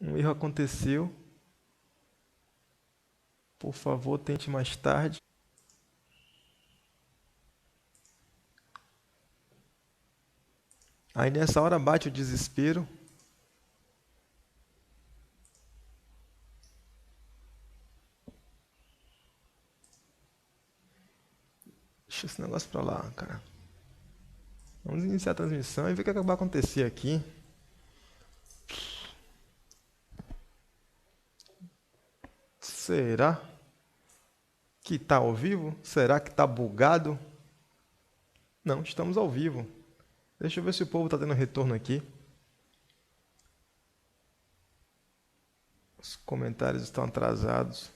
Um erro aconteceu. Por favor, tente mais tarde. Aí nessa hora bate o desespero. Deixa esse negócio pra lá, cara. Vamos iniciar a transmissão e ver o que vai acontecer aqui. Será que está ao vivo? Será que está bugado? Não, estamos ao vivo. Deixa eu ver se o povo está tendo retorno aqui. Os comentários estão atrasados.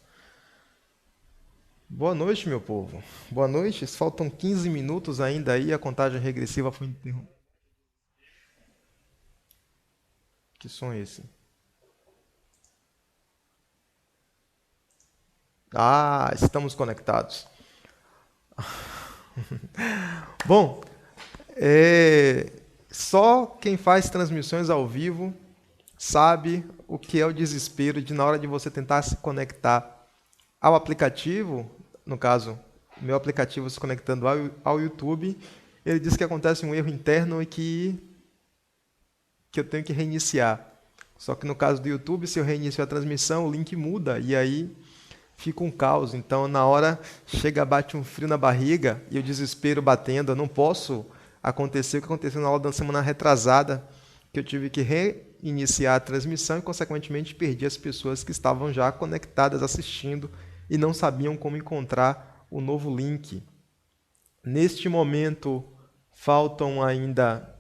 Boa noite, meu povo. Boa noite. Faltam 15 minutos ainda aí. A contagem regressiva foi interrompida. Que som é esse? Ah, estamos conectados. Bom, só quem faz transmissões ao vivo sabe o que é o desespero de na hora de você tentar se conectar ao aplicativo, no caso, meu aplicativo se conectando ao YouTube, ele diz que acontece um erro interno e que eu tenho que reiniciar. Só que no caso do YouTube, se eu reinicio a transmissão, o link muda e aí fica um caos. Então, na hora, chega, bate um frio na barriga e o desespero batendo. Eu não posso acontecer o que aconteceu na aula da semana retrasada, que eu tive que reiniciar a transmissão e, consequentemente, perdi as pessoas que estavam já conectadas assistindo e não sabiam como encontrar o novo link. Neste momento, faltam ainda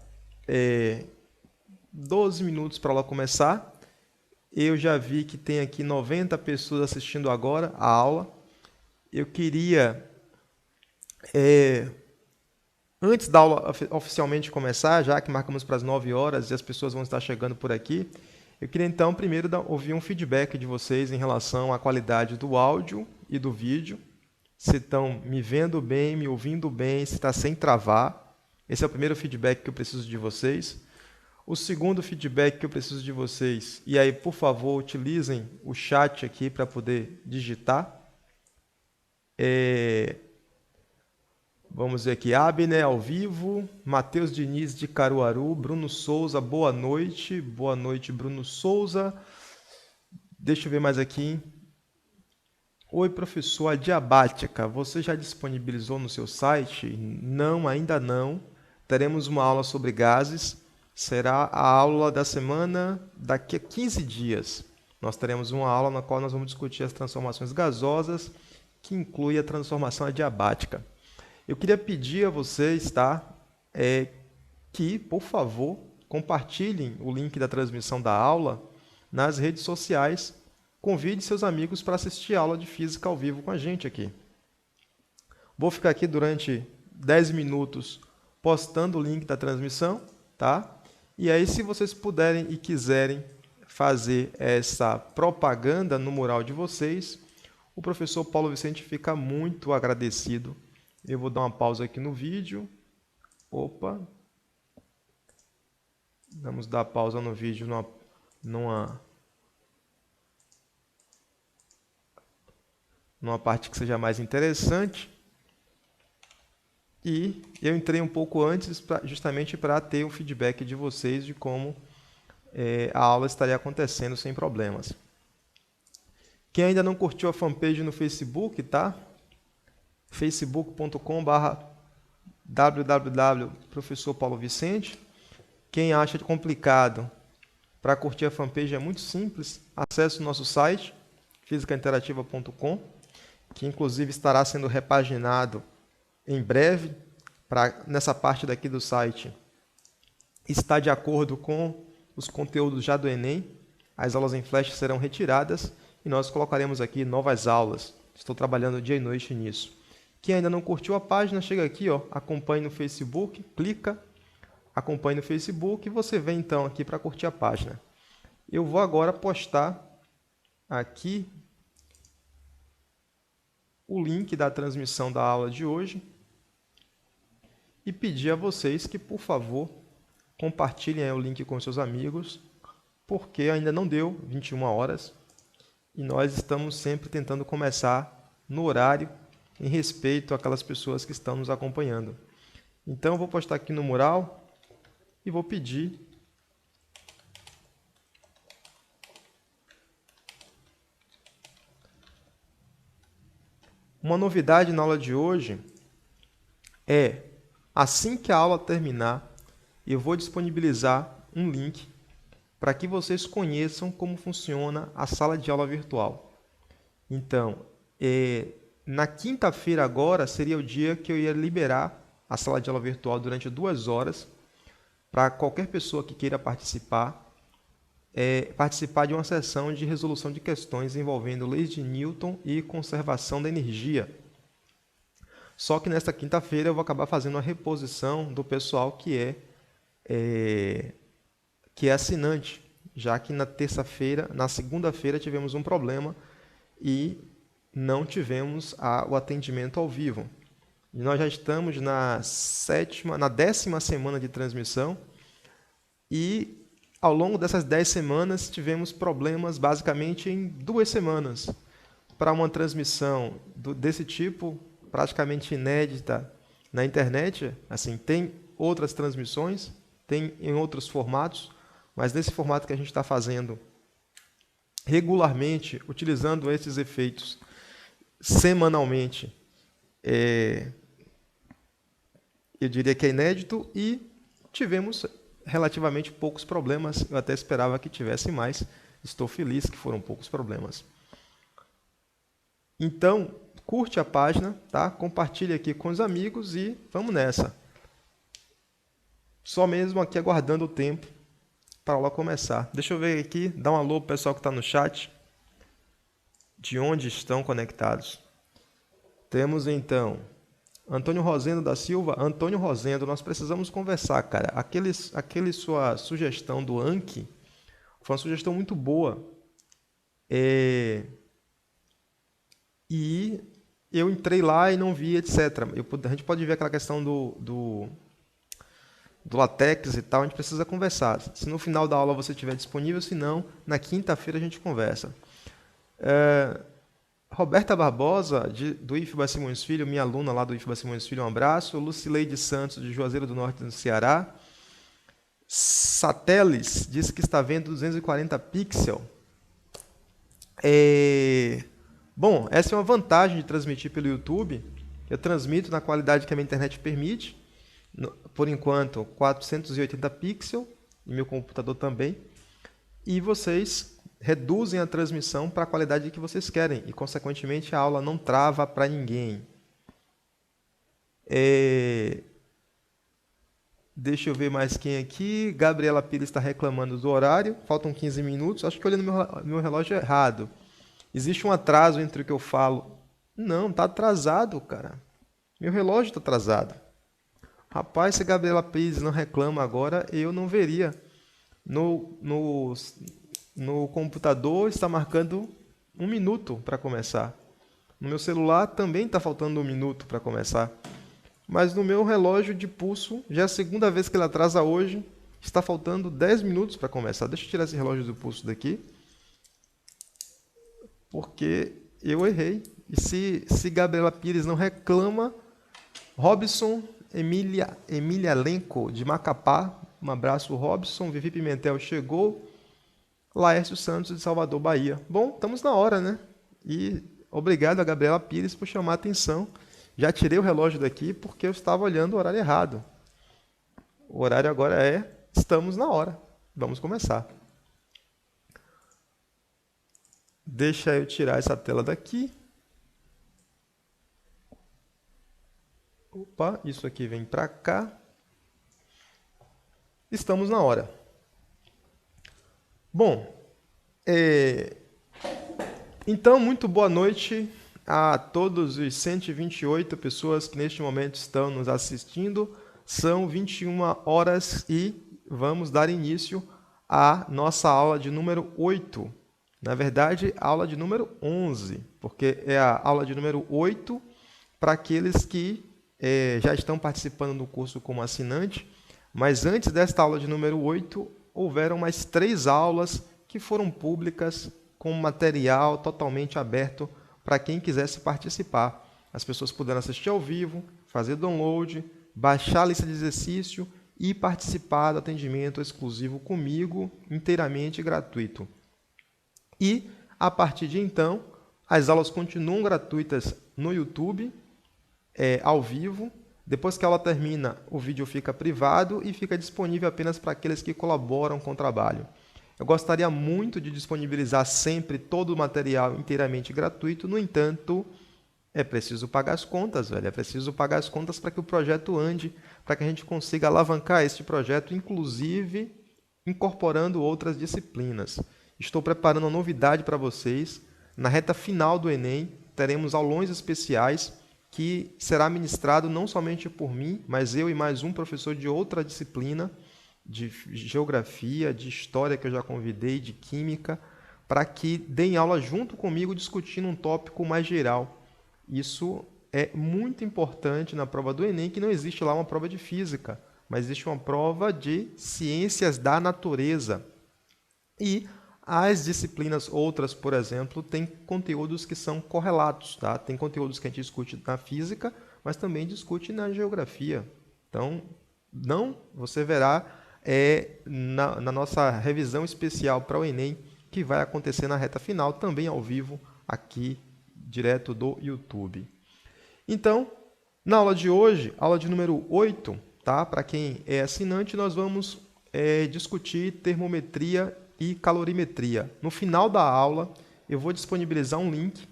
12 minutos para ela começar. Eu já vi que tem aqui 90 pessoas assistindo agora a aula. Eu queria, antes da aula oficialmente começar, já que marcamos para as 9 horas e as pessoas vão estar chegando por aqui, eu queria então primeiro ouvir um feedback de vocês em relação à qualidade do áudio e do vídeo. Se estão me vendo bem, me ouvindo bem, se está sem travar. Esse é o primeiro feedback que eu preciso de vocês. O segundo feedback que eu preciso de vocês, e aí, por favor, utilizem o chat aqui para poder digitar. Vamos ver aqui, Abner ao vivo, Matheus Diniz de Caruaru, Bruno Souza, boa noite, Bruno Souza. Deixa eu ver mais aqui. Oi, professor, a diabática, você já disponibilizou no seu site? Não, ainda não. Teremos uma aula sobre gases. Será a aula da semana daqui a 15 dias. Nós teremos uma aula na qual nós vamos discutir as transformações gasosas, que inclui a transformação adiabática. Eu queria pedir a vocês, tá, que, por favor, compartilhem o link da transmissão da aula nas redes sociais. Convide seus amigos para assistir a aula de física ao vivo com a gente aqui. Vou ficar aqui durante 10 minutos postando o link da transmissão, tá? E aí, se vocês puderem e quiserem fazer essa propaganda no mural de vocês, o professor Paulo Vicente fica muito agradecido. Eu vou dar uma pausa aqui no vídeo. Opa! Vamos dar pausa no vídeo numa parte que seja mais interessante. E eu entrei um pouco antes justamente para ter o feedback de vocês de como a aula estaria acontecendo sem problemas. Quem ainda não curtiu a fanpage no Facebook, tá? facebook.com/www.professorpaulovicente. Quem acha complicado para curtir a fanpage é muito simples. Acesse o nosso site, fisicainterativa.com, que inclusive estará sendo repaginado em breve, nessa parte daqui do site, está de acordo com os conteúdos já do Enem. As aulas em flash serão retiradas e nós colocaremos aqui novas aulas. Estou trabalhando dia e noite nisso. Quem ainda não curtiu a página, chega aqui, ó, acompanhe no Facebook, clica, acompanhe no Facebook e você vem então aqui para curtir a página. Eu vou agora postar aqui o link da transmissão da aula de hoje e pedir a vocês que, por favor, compartilhem o link com seus amigos porque ainda não deu 21 horas e nós estamos sempre tentando começar no horário em respeito àquelas pessoas que estão nos acompanhando. Então eu vou postar aqui no mural e vou pedir uma novidade na aula de hoje é, assim que a aula terminar, eu vou disponibilizar um link para que vocês conheçam como funciona a sala de aula virtual. Então, na quinta-feira agora seria o dia que eu ia liberar a sala de aula virtual durante 2 horas para qualquer pessoa que queira participar de uma sessão de resolução de questões envolvendo leis de Newton e conservação da energia. Só que nesta quinta-feira eu vou acabar fazendo a reposição do pessoal que é assinante, já que na segunda-feira tivemos um problema e não tivemos o atendimento ao vivo. E nós já estamos na 10ª semana de transmissão e ao longo dessas 10 semanas tivemos problemas basicamente em 2 semanas. Para uma transmissão desse tipo, praticamente inédita na internet, assim, tem outras transmissões, tem em outros formatos, mas nesse formato que a gente está fazendo regularmente, utilizando esses efeitos semanalmente, eu diria que é inédito e tivemos relativamente poucos problemas. Eu até esperava que tivesse mais. Estou feliz que foram poucos problemas. Então, curte a página, tá? Compartilhe aqui com os amigos e vamos nessa. Só mesmo aqui aguardando o tempo para a aula começar. Deixa eu ver aqui, dar um alô para o pessoal que está no chat. De onde estão conectados? Temos então Antônio Rosendo da Silva. Antônio Rosendo, nós precisamos conversar, cara. Aquele sua sugestão do Anki foi uma sugestão muito boa. E eu entrei lá e não vi, etc. A gente pode ver aquela questão do LaTeX e tal, a gente precisa conversar. Se no final da aula você estiver disponível, se não, na quinta-feira a gente conversa. Roberta Barbosa, do IFBA Simões Filho, minha aluna lá do IFBA Simões Filho, um abraço. Lucileide Santos, de Juazeiro do Norte, no Ceará. Satelis, disse que está vendo 240 pixels. Bom, essa é uma vantagem de transmitir pelo YouTube. Eu transmito na qualidade que a minha internet permite. Por enquanto, 480 pixels, e meu computador também. E vocês reduzem a transmissão para a qualidade que vocês querem. E, consequentemente, a aula não trava para ninguém. Deixa eu ver mais quem aqui. Gabriela Pires está reclamando do horário. Faltam 15 minutos. Acho que eu olhei no meu relógio errado. Existe um atraso entre o que eu falo. Não, está atrasado, cara. Meu relógio está atrasado. Rapaz, se a Gabriela Pires não reclama agora, eu não veria. No computador está marcando 1 minuto para começar. No meu celular também está faltando 1 minuto para começar. Mas no meu relógio de pulso, já é a segunda vez que ele atrasa hoje, está faltando 10 minutos para começar. Deixa eu tirar esse relógio do pulso daqui. Porque eu errei. E se Gabriela Pires não reclama, Robson Emília Lenco, de Macapá, um abraço, Robson. Vivi Pimentel chegou. Laércio Santos, de Salvador, Bahia. Bom, estamos na hora, né? E obrigado a Gabriela Pires por chamar a atenção. Já tirei o relógio daqui porque eu estava olhando o horário errado. O horário agora estamos na hora. Vamos começar. Deixa eu tirar essa tela daqui. Opa, isso aqui vem para cá. Estamos na hora. Bom, então, muito boa noite a todos os 128 pessoas que neste momento estão nos assistindo. São 21 horas e vamos dar início à nossa aula de número 8. Na verdade, aula de número 11, porque é a aula de número 8 para aqueles que já estão participando do curso como assinante. Mas antes desta aula de número 8, houveram mais 3 aulas que foram públicas com material totalmente aberto para quem quisesse participar. As pessoas puderam assistir ao vivo, fazer download, baixar a lista de exercício e participar do atendimento exclusivo comigo, inteiramente gratuito. E, a partir de então, as aulas continuam gratuitas no YouTube, ao vivo. Depois que a aula termina, o vídeo fica privado e fica disponível apenas para aqueles que colaboram com o trabalho. Eu gostaria muito de disponibilizar sempre todo o material inteiramente gratuito, no entanto, é preciso pagar as contas, velho. É preciso pagar as contas para que o projeto ande, para que a gente consiga alavancar este projeto, inclusive incorporando outras disciplinas. Estou preparando uma novidade para vocês. Na reta final do Enem, teremos aulões especiais que será ministrado não somente por mim, mas eu e mais um professor de outra disciplina, de geografia, de história que eu já convidei, de química, para que deem aula junto comigo discutindo um tópico mais geral. Isso é muito importante na prova do Enem, que não existe lá uma prova de física, mas existe uma prova de ciências da natureza. E as disciplinas outras, por exemplo, têm conteúdos que são correlatos, tá? Tem conteúdos que a gente discute na física, mas também discute na geografia. Então, você verá na nossa revisão especial para o Enem, que vai acontecer na reta final, também ao vivo, aqui, direto do YouTube. Então, na aula de hoje, aula de número 8, tá? Para quem é assinante, nós vamos discutir termometria e calorimetria. No final da aula, eu vou disponibilizar um link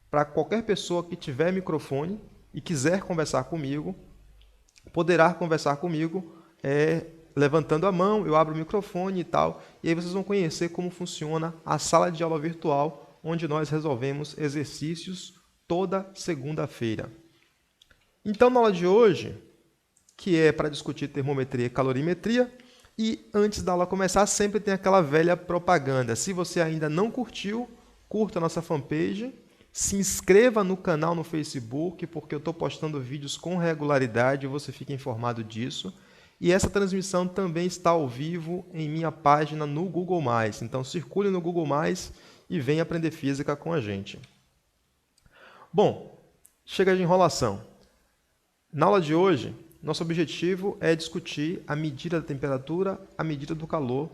para qualquer pessoa que tiver microfone e quiser conversar comigo, poderá conversar comigo levantando a mão, eu abro o microfone e tal, e aí vocês vão conhecer como funciona a sala de aula virtual, onde nós resolvemos exercícios toda segunda-feira. Então, na aula de hoje, que é para discutir termometria e calorimetria, e antes da aula começar, sempre tem aquela velha propaganda. Se você ainda não curtiu, curta a nossa fanpage, se inscreva no canal no Facebook, porque eu estou postando vídeos com regularidade e você fica informado disso. E essa transmissão também está ao vivo em minha página no Google+. Então, circule no Google+, e venha aprender física com a gente. Bom, chega de enrolação. Na aula de hoje, nosso objetivo é discutir a medida da temperatura, a medida do calor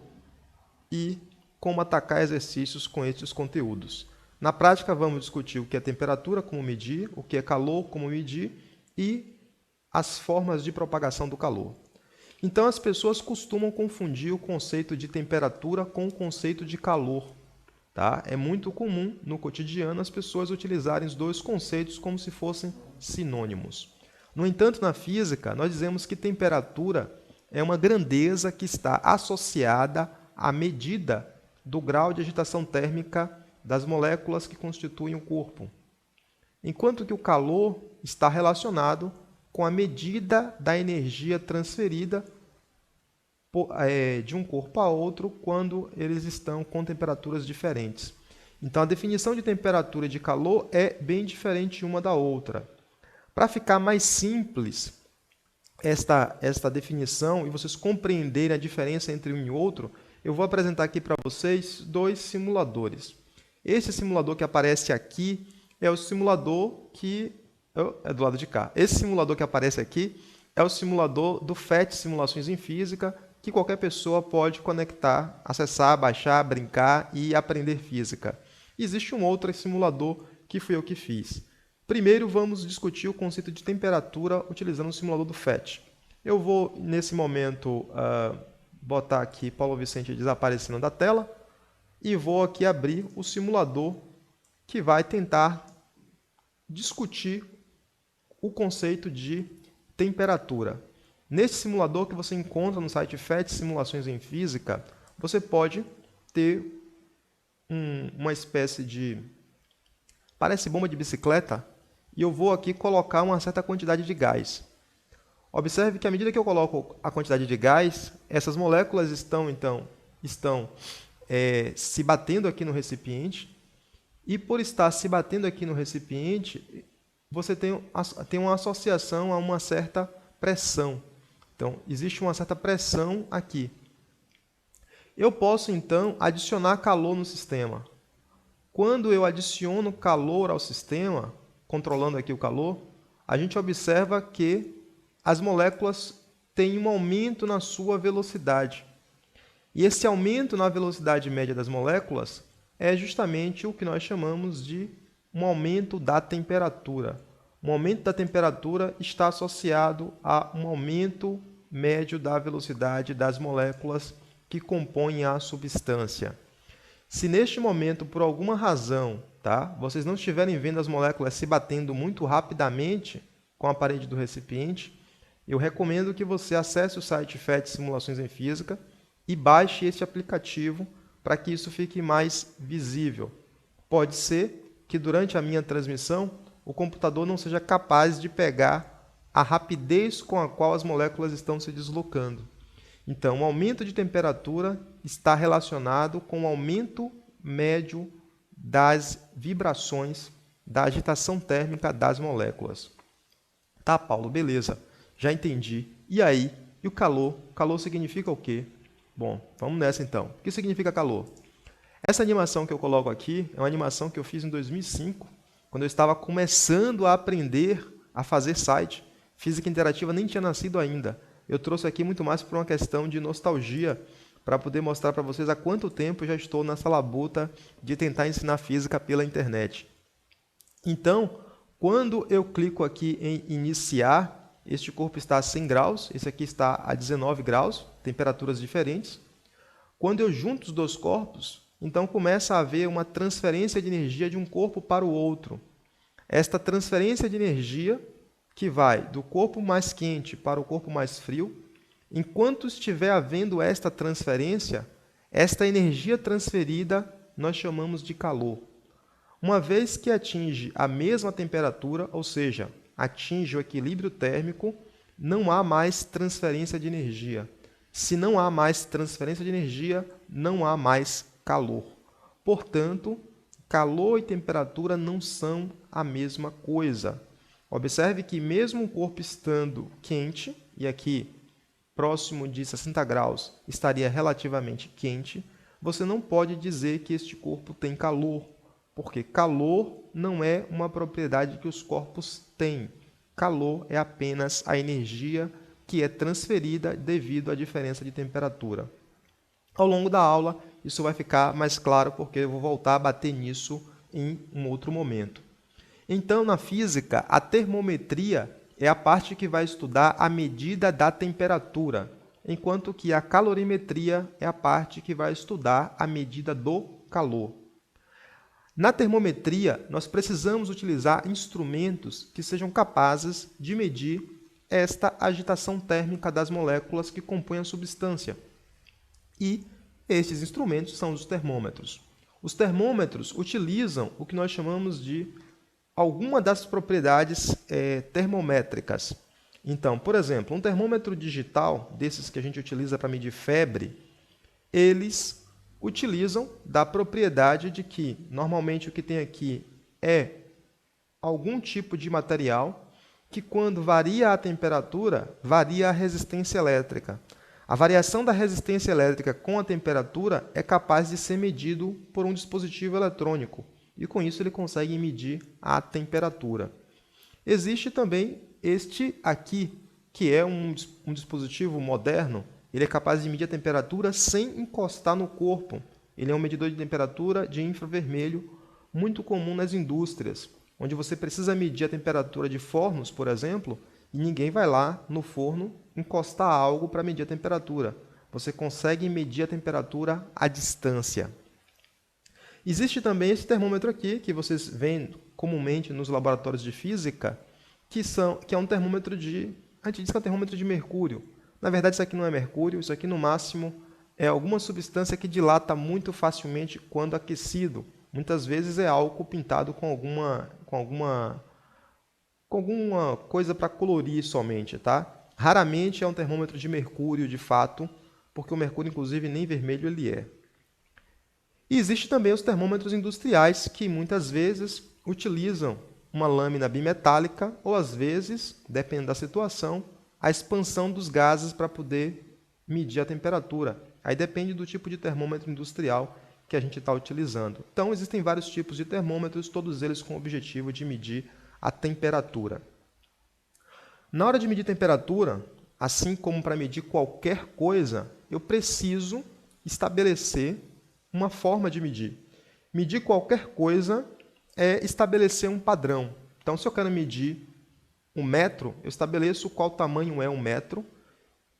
e como atacar exercícios com estes conteúdos. Na prática, vamos discutir o que é temperatura, como medir, o que é calor, como medir e as formas de propagação do calor. Então, as pessoas costumam confundir o conceito de temperatura com o conceito de calor. Tá? É muito comum, no cotidiano, as pessoas utilizarem os dois conceitos como se fossem sinônimos. No entanto, na física, nós dizemos que temperatura é uma grandeza que está associada à medida do grau de agitação térmica das moléculas que constituem o corpo, enquanto que o calor está relacionado com a medida da energia transferida de um corpo a outro quando eles estão com temperaturas diferentes. Então, a definição de temperatura e de calor é bem diferente uma da outra. Para ficar mais simples esta definição e vocês compreenderem a diferença entre um e outro, eu vou apresentar aqui para vocês dois simuladores. Esse simulador que aparece aqui é o simulador que... é do lado de cá. Esse simulador que aparece aqui é o simulador do FET Simulações em Física, que qualquer pessoa pode conectar, acessar, baixar, brincar e aprender física. Existe um outro simulador que fui eu que fiz. Primeiro, vamos discutir o conceito de temperatura utilizando o simulador do FET. Eu vou, nesse momento, botar aqui Paulo Vicente desaparecendo da tela e vou aqui abrir o simulador que vai tentar discutir o conceito de temperatura. Nesse simulador que você encontra no site FET Simulações em Física, você pode ter uma espécie de... parece bomba de bicicleta, e eu vou aqui colocar uma certa quantidade de gás. Observe que à medida que eu coloco a quantidade de gás, essas moléculas estão se batendo aqui no recipiente, e por estar se batendo aqui no recipiente, você tem uma associação a uma certa pressão. Então, existe uma certa pressão aqui. Eu posso, então, adicionar calor no sistema. Quando eu adiciono calor ao sistema, controlando aqui o calor, a gente observa que as moléculas têm um aumento na sua velocidade. E esse aumento na velocidade média das moléculas é justamente o que nós chamamos de um aumento da temperatura. Um aumento da temperatura está associado a um aumento médio da velocidade das moléculas que compõem a substância. Se neste momento, por alguma razão, vocês não estiverem vendo as moléculas se batendo muito rapidamente com a parede do recipiente, eu recomendo que você acesse o site FET Simulações em Física e baixe este aplicativo para que isso fique mais visível. Pode ser que durante a minha transmissão o computador não seja capaz de pegar a rapidez com a qual as moléculas estão se deslocando. Então, o aumento de temperatura está relacionado com o aumento médio das vibrações, da agitação térmica das moléculas. Tá, Paulo, beleza, já entendi. E aí? E o calor? Calor significa o quê? Bom, vamos nessa então. O que significa calor? Essa animação que eu coloco aqui é uma animação que eu fiz em 2005, quando eu estava começando a aprender a fazer site. Física interativa nem tinha nascido ainda. Eu trouxe aqui muito mais por uma questão de nostalgia, para poder mostrar para vocês há quanto tempo eu já estou nessa labuta de tentar ensinar física pela internet. Então, quando eu clico aqui em iniciar, este corpo está a 100 graus, esse aqui está a 19 graus, temperaturas diferentes. Quando eu junto os dois corpos, então começa a haver uma transferência de energia de um corpo para o outro. Esta transferência de energia, que vai do corpo mais quente para o corpo mais frio, enquanto estiver havendo esta transferência, esta energia transferida nós chamamos de calor. Uma vez que atinge a mesma temperatura, ou seja, atinge o equilíbrio térmico, não há mais transferência de energia. Se não há mais transferência de energia, não há mais calor. Portanto, calor e temperatura não são a mesma coisa. Observe que mesmo o corpo estando quente, e aqui próximo de 60 graus estaria relativamente quente, você não pode dizer que este corpo tem calor, porque calor não é uma propriedade que os corpos têm. Calor é apenas a energia que é transferida devido à diferença de temperatura. Ao longo da aula, isso vai ficar mais claro, porque eu vou voltar a bater nisso em um outro momento. Então, na física, a termometria é a parte que vai estudar a medida da temperatura, enquanto que a calorimetria é a parte que vai estudar a medida do calor. Na termometria, nós precisamos utilizar instrumentos que sejam capazes de medir esta agitação térmica das moléculas que compõem a substância. E estes instrumentos são os termômetros. Os termômetros utilizam o que nós chamamos de alguma das propriedades termométricas. Então, por exemplo, um termômetro digital, desses que a gente utiliza para medir febre, eles utilizam da propriedade de que, normalmente, o que tem aqui é algum tipo de material que, quando varia a temperatura, varia a resistência elétrica. A variação da resistência elétrica com a temperatura é capaz de ser medido por um dispositivo eletrônico, e com isso ele consegue medir a temperatura. Existe também este aqui, que é um dispositivo moderno. Ele é capaz de medir a temperatura sem encostar no corpo. Ele é um medidor de temperatura de infravermelho muito comum nas indústrias, onde você precisa medir a temperatura de fornos, por exemplo, e ninguém vai lá no forno encostar algo para medir a temperatura. Você consegue medir a temperatura à distância. Existe também esse termômetro aqui, que vocês veem comumente nos laboratórios de física, que é um termômetro a gente diz que é um termômetro de mercúrio. Na verdade, isso aqui não é mercúrio, isso aqui no máximo é alguma substância que dilata muito facilmente quando aquecido. Muitas vezes é álcool pintado com alguma coisa para colorir somente, tá? Raramente é um termômetro de mercúrio, de fato, porque o mercúrio, inclusive, nem vermelho ele é. E existe também os termômetros industriais, que muitas vezes utilizam uma lâmina bimetálica ou, às vezes, dependendo da situação, a expansão dos gases para poder medir a temperatura. Aí depende do tipo de termômetro industrial que a gente está utilizando. Então, existem vários tipos de termômetros, todos eles com o objetivo de medir a temperatura. Na hora de medir temperatura, assim como para medir qualquer coisa, eu preciso estabelecer uma forma de medir. Medir qualquer coisa é estabelecer um padrão. Então, se eu quero medir um metro, eu estabeleço qual tamanho é um metro.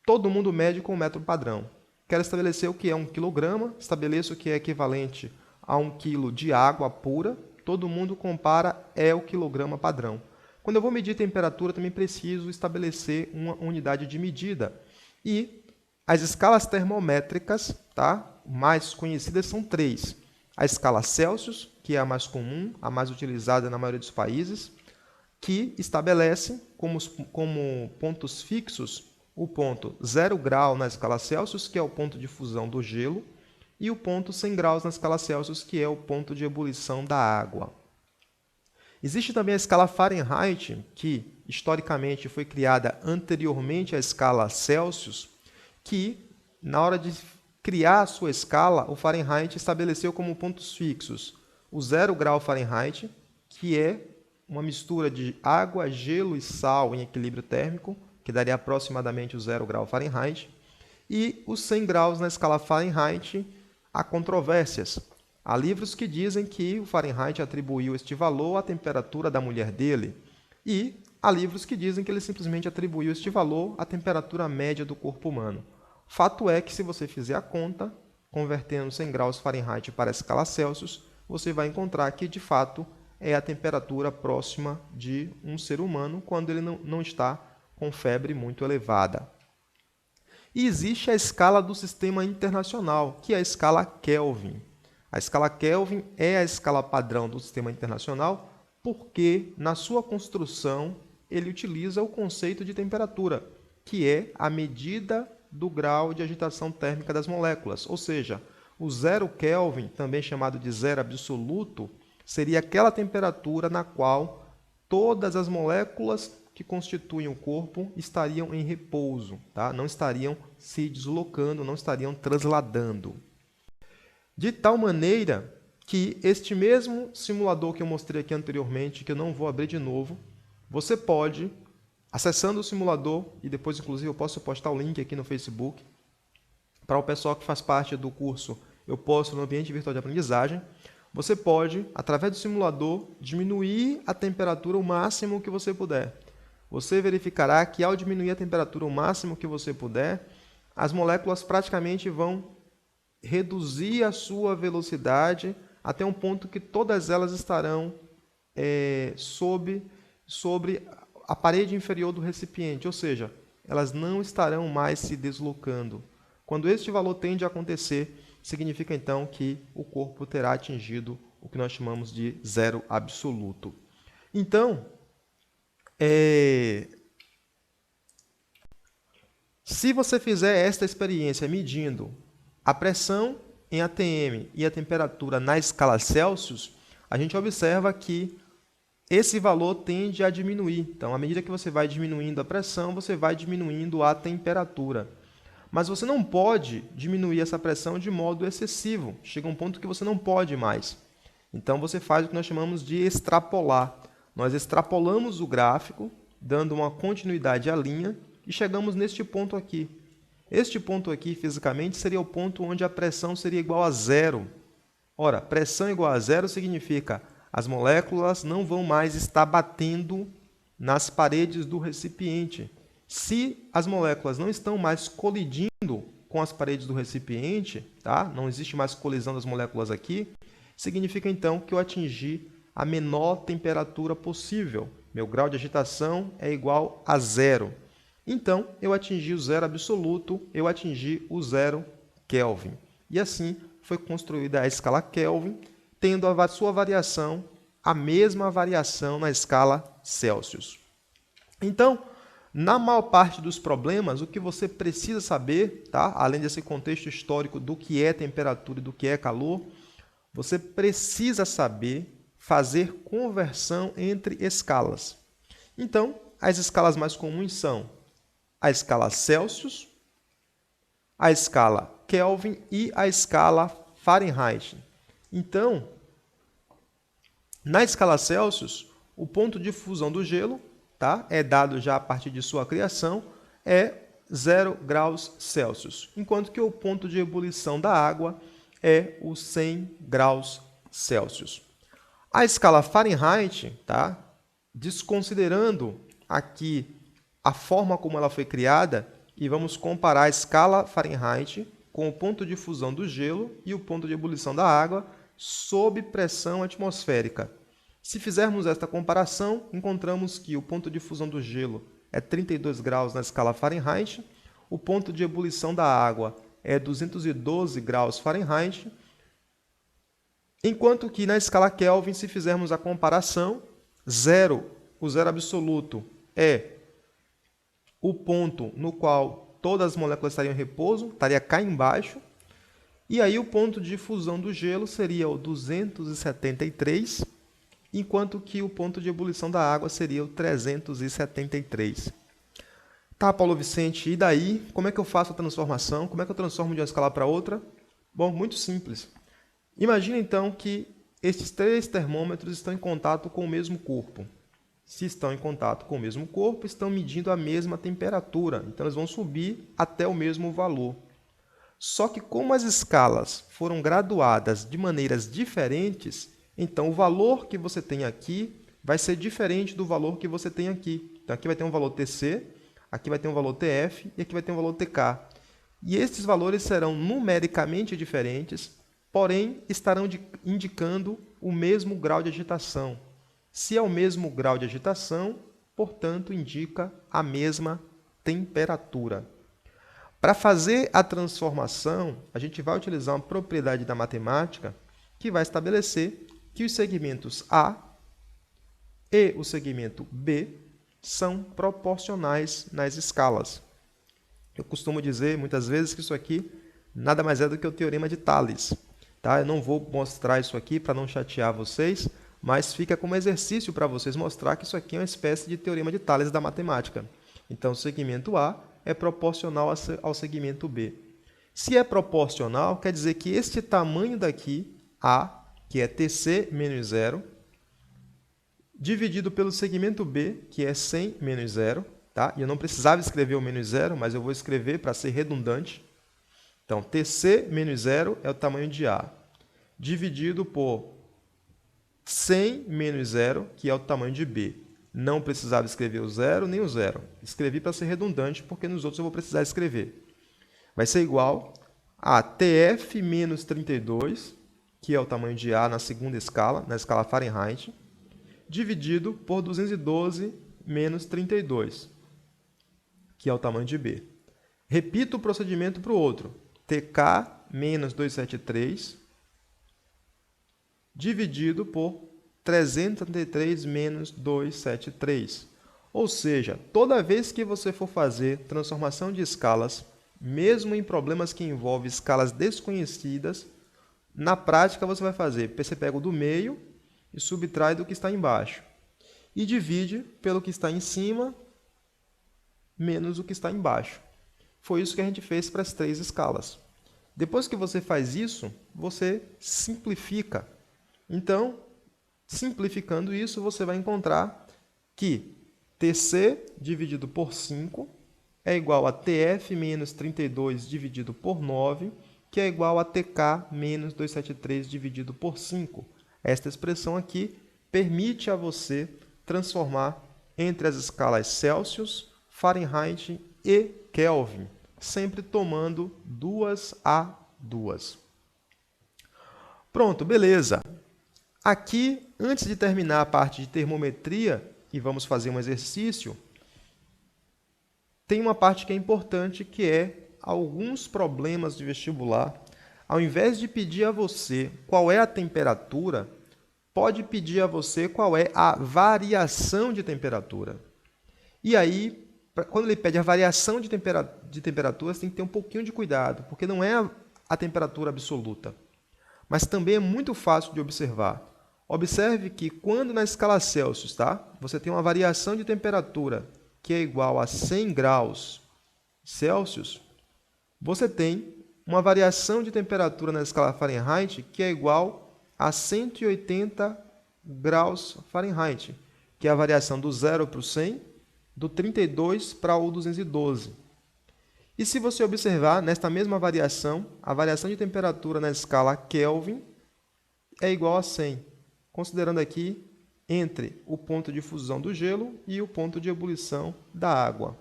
Todo mundo mede com um metro padrão. Quero estabelecer o que é 1 quilograma, estabeleço o que é equivalente a 1 quilo de água pura. Todo mundo compara, é o quilograma padrão. Quando eu vou medir temperatura, também preciso estabelecer uma unidade de medida. E as escalas termométricas, tá, mais conhecidas são 3. A escala Celsius, que é a mais comum, a mais utilizada na maioria dos países, que estabelece como pontos fixos o ponto 0 grau na escala Celsius, que é o ponto de fusão do gelo, e o ponto 100 graus na escala Celsius, que é o ponto de ebulição da água. Existe também a escala Fahrenheit, que historicamente foi criada anteriormente à escala Celsius, que na hora de criar a sua escala, o Fahrenheit estabeleceu como pontos fixos o 0 grau Fahrenheit, que é uma mistura de água, gelo e sal em equilíbrio térmico, que daria aproximadamente o 0 grau Fahrenheit, e os 100 graus na escala Fahrenheit. Há controvérsias. Há livros que dizem que o Fahrenheit atribuiu este valor à temperatura da mulher dele, e há livros que dizem que ele simplesmente atribuiu este valor à temperatura média do corpo humano. Fato é que, se você fizer a conta, convertendo 100 graus Fahrenheit para a escala Celsius, você vai encontrar que, de fato, é a temperatura próxima de um ser humano quando ele não está com febre muito elevada. E existe a escala do Sistema Internacional, que é a escala Kelvin. A escala Kelvin é a escala padrão do Sistema Internacional porque, na sua construção, ele utiliza o conceito de temperatura, que é a medida do grau de agitação térmica das moléculas. Ou seja, o 0 Kelvin, também chamado de zero absoluto, seria aquela temperatura na qual todas as moléculas que constituem o corpo estariam em repouso, tá? Não estariam se deslocando, não estariam transladando. De tal maneira que este mesmo simulador que eu mostrei aqui anteriormente, que eu não vou abrir de novo, você pode, acessando o simulador, e depois inclusive eu posso postar o link aqui no Facebook, para o pessoal que faz parte do curso, eu posto no ambiente virtual de aprendizagem, você pode, através do simulador, diminuir a temperatura o máximo que você puder. Você verificará que, ao diminuir a temperatura o máximo que você puder, as moléculas praticamente vão reduzir a sua velocidade até um ponto que todas elas estarão sobre a parede inferior do recipiente, ou seja, elas não estarão mais se deslocando. Quando este valor tende a acontecer, significa então que o corpo terá atingido o que nós chamamos de zero absoluto. Então, se você fizer esta experiência medindo a pressão em atm e a temperatura na escala Celsius, a gente observa que esse valor tende a diminuir. Então, à medida que você vai diminuindo a pressão, você vai diminuindo a temperatura. Mas você não pode diminuir essa pressão de modo excessivo. Chega um ponto que você não pode mais. Então, você faz o que nós chamamos de extrapolar. Nós extrapolamos o gráfico, dando uma continuidade à linha, e chegamos neste ponto aqui. Este ponto aqui, fisicamente, seria o ponto onde a pressão seria igual a zero. Ora, pressão igual a zero significa as moléculas não vão mais estar batendo nas paredes do recipiente. Se as moléculas não estão mais colidindo com as paredes do recipiente, tá? Não existe mais colisão das moléculas aqui, significa então que eu atingi a menor temperatura possível. Meu grau de agitação é igual a zero. Então, eu atingi o zero absoluto, eu atingi o 0 Kelvin. E assim foi construída a escala Kelvin, tendo a sua variação, a mesma variação na escala Celsius. Então, na maior parte dos problemas, o que você precisa saber, tá? Além desse contexto histórico do que é temperatura e do que é calor, você precisa saber fazer conversão entre escalas. Então, as escalas mais comuns são a escala Celsius, a escala Kelvin e a escala Fahrenheit. Então, na escala Celsius, o ponto de fusão do gelo, tá, é dado já a partir de sua criação, é 0 graus Celsius, enquanto que o ponto de ebulição da água é os 100 graus Celsius. A escala Fahrenheit, tá, desconsiderando aqui a forma como ela foi criada, e vamos comparar a escala Fahrenheit com o ponto de fusão do gelo e o ponto de ebulição da água sob pressão atmosférica. Se fizermos esta comparação, encontramos que o ponto de fusão do gelo é 32 graus na escala Fahrenheit, o ponto de ebulição da água é 212 graus Fahrenheit, enquanto que na escala Kelvin, se fizermos a comparação, o zero absoluto é o ponto no qual todas as moléculas estariam em repouso, estaria cá embaixo, e aí o ponto de fusão do gelo seria o 273, enquanto que o ponto de ebulição da água seria o 373. Tá, Paulo Vicente, e daí? Como é que eu faço a transformação? Como é que eu transformo de uma escala para outra? Bom, muito simples. Imagina então que estes 3 termômetros estão em contato com o mesmo corpo. Se estão em contato com o mesmo corpo, estão medindo a mesma temperatura. Então, eles vão subir até o mesmo valor. Só que como as escalas foram graduadas de maneiras diferentes, então o valor que você tem aqui vai ser diferente do valor que você tem aqui. Então, aqui vai ter um valor TC, aqui vai ter um valor TF e aqui vai ter um valor TK. E estes valores serão numericamente diferentes, porém estarão indicando o mesmo grau de agitação. Se é o mesmo grau de agitação, portanto, indica a mesma temperatura. Para fazer a transformação, a gente vai utilizar uma propriedade da matemática que vai estabelecer que os segmentos A e o segmento B são proporcionais nas escalas. Eu costumo dizer muitas vezes que isso aqui nada mais é do que o teorema de Thales. Tá? Eu não vou mostrar isso aqui para não chatear vocês, mas fica como exercício para vocês mostrar que isso aqui é uma espécie de teorema de Thales da matemática. Então, o segmento A é proporcional ao segmento B. Se é proporcional, quer dizer que este tamanho daqui, A, que é TC menos 0, dividido pelo segmento B, que é 100 menos 0, tá? E eu não precisava escrever o menos 0, mas eu vou escrever para ser redundante. Então, TC menos 0 é o tamanho de A, dividido por 100 menos 0, que é o tamanho de B. Não precisava escrever o 0 nem o 0. Escrevi para ser redundante, porque nos outros eu vou precisar escrever. Vai ser igual a TF menos 32, que é o tamanho de A na segunda escala, na escala Fahrenheit, dividido por 212 menos 32, que é o tamanho de B. Repito o procedimento para o outro. TK menos 273, dividido por 373 menos 273. Ou seja, toda vez que você for fazer transformação de escalas, mesmo em problemas que envolvem escalas desconhecidas, na prática você vai fazer, você pega o do meio e subtrai do que está embaixo. E divide pelo que está em cima menos o que está embaixo. Foi isso que a gente fez para as 3 escalas. Depois que você faz isso, você simplifica. Então, simplificando isso, você vai encontrar que TC dividido por 5 é igual a TF menos 32 dividido por 9, que é igual a TK menos 273 dividido por 5. Esta expressão aqui permite a você transformar entre as escalas Celsius, Fahrenheit e Kelvin, sempre tomando 2 a 2. Pronto, beleza. Aqui, antes de terminar a parte de termometria, e vamos fazer um exercício, tem uma parte que é importante, que é alguns problemas de vestibular. Ao invés de pedir a você qual é a temperatura, pode pedir a você qual é a variação de temperatura. E aí, quando ele pede a variação de temperatura, você tem que ter um pouquinho de cuidado, porque não é a temperatura absoluta. Mas também é muito fácil de observar. Observe que quando na escala Celsius, tá? Você tem uma variação de temperatura que é igual a 100 graus Celsius, você tem uma variação de temperatura na escala Fahrenheit que é igual a 180 graus Fahrenheit, que é a variação do 0 para o 100, do 32 para o 212. E se você observar, nesta mesma variação, a variação de temperatura na escala Kelvin é igual a 100, considerando aqui entre o ponto de fusão do gelo e o ponto de ebulição da água.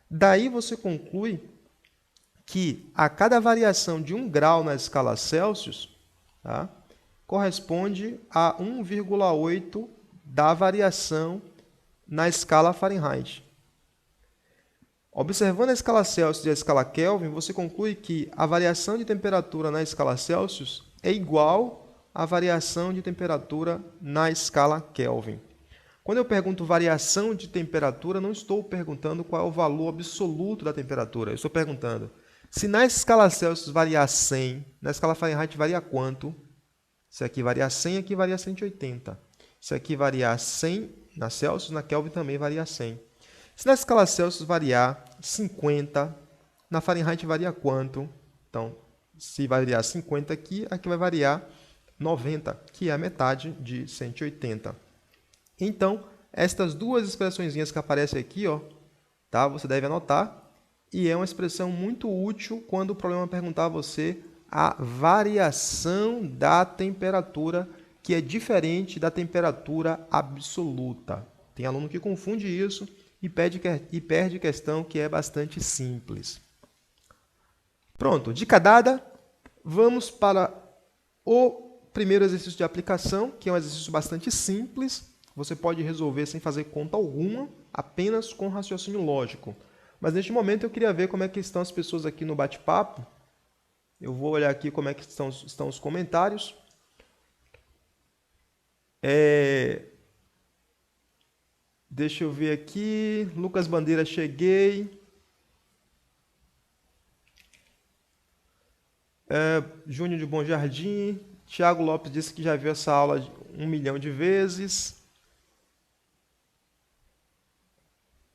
Daí você conclui que a cada variação de 1 grau na escala Celsius, tá, corresponde a 1,8 da variação na escala Fahrenheit. Observando a escala Celsius e a escala Kelvin, você conclui que a variação de temperatura na escala Celsius é igual à variação de temperatura na escala Kelvin. Quando eu pergunto variação de temperatura, não estou perguntando qual é o valor absoluto da temperatura. Eu estou perguntando se na escala Celsius variar 100, na escala Fahrenheit varia quanto? Se aqui varia 100, aqui varia 180. Se aqui variar 100 na Celsius, na Kelvin também varia 100. Se na escala Celsius variar 50, na Fahrenheit varia quanto? Então, se variar 50 aqui, aqui vai variar 90, que é a metade de 180. Então, estas duas expressõezinhas que aparecem aqui, ó, tá? Você deve anotar, e é uma expressão muito útil quando o problema perguntar a você a variação da temperatura, que é diferente da temperatura absoluta. Tem aluno que confunde isso e perde questão que é bastante simples. Pronto, dica dada. Vamos para o primeiro exercício de aplicação, que é um exercício bastante simples. Você pode resolver sem fazer conta alguma, apenas com raciocínio lógico. Mas neste momento eu queria ver como é que estão as pessoas aqui no bate-papo. Eu vou olhar aqui como é que estão os comentários. Deixa eu ver aqui. Lucas Bandeira, cheguei. Júnior de Bom Jardim. Tiago Lopes disse que já viu essa aula 1 milhão de vezes.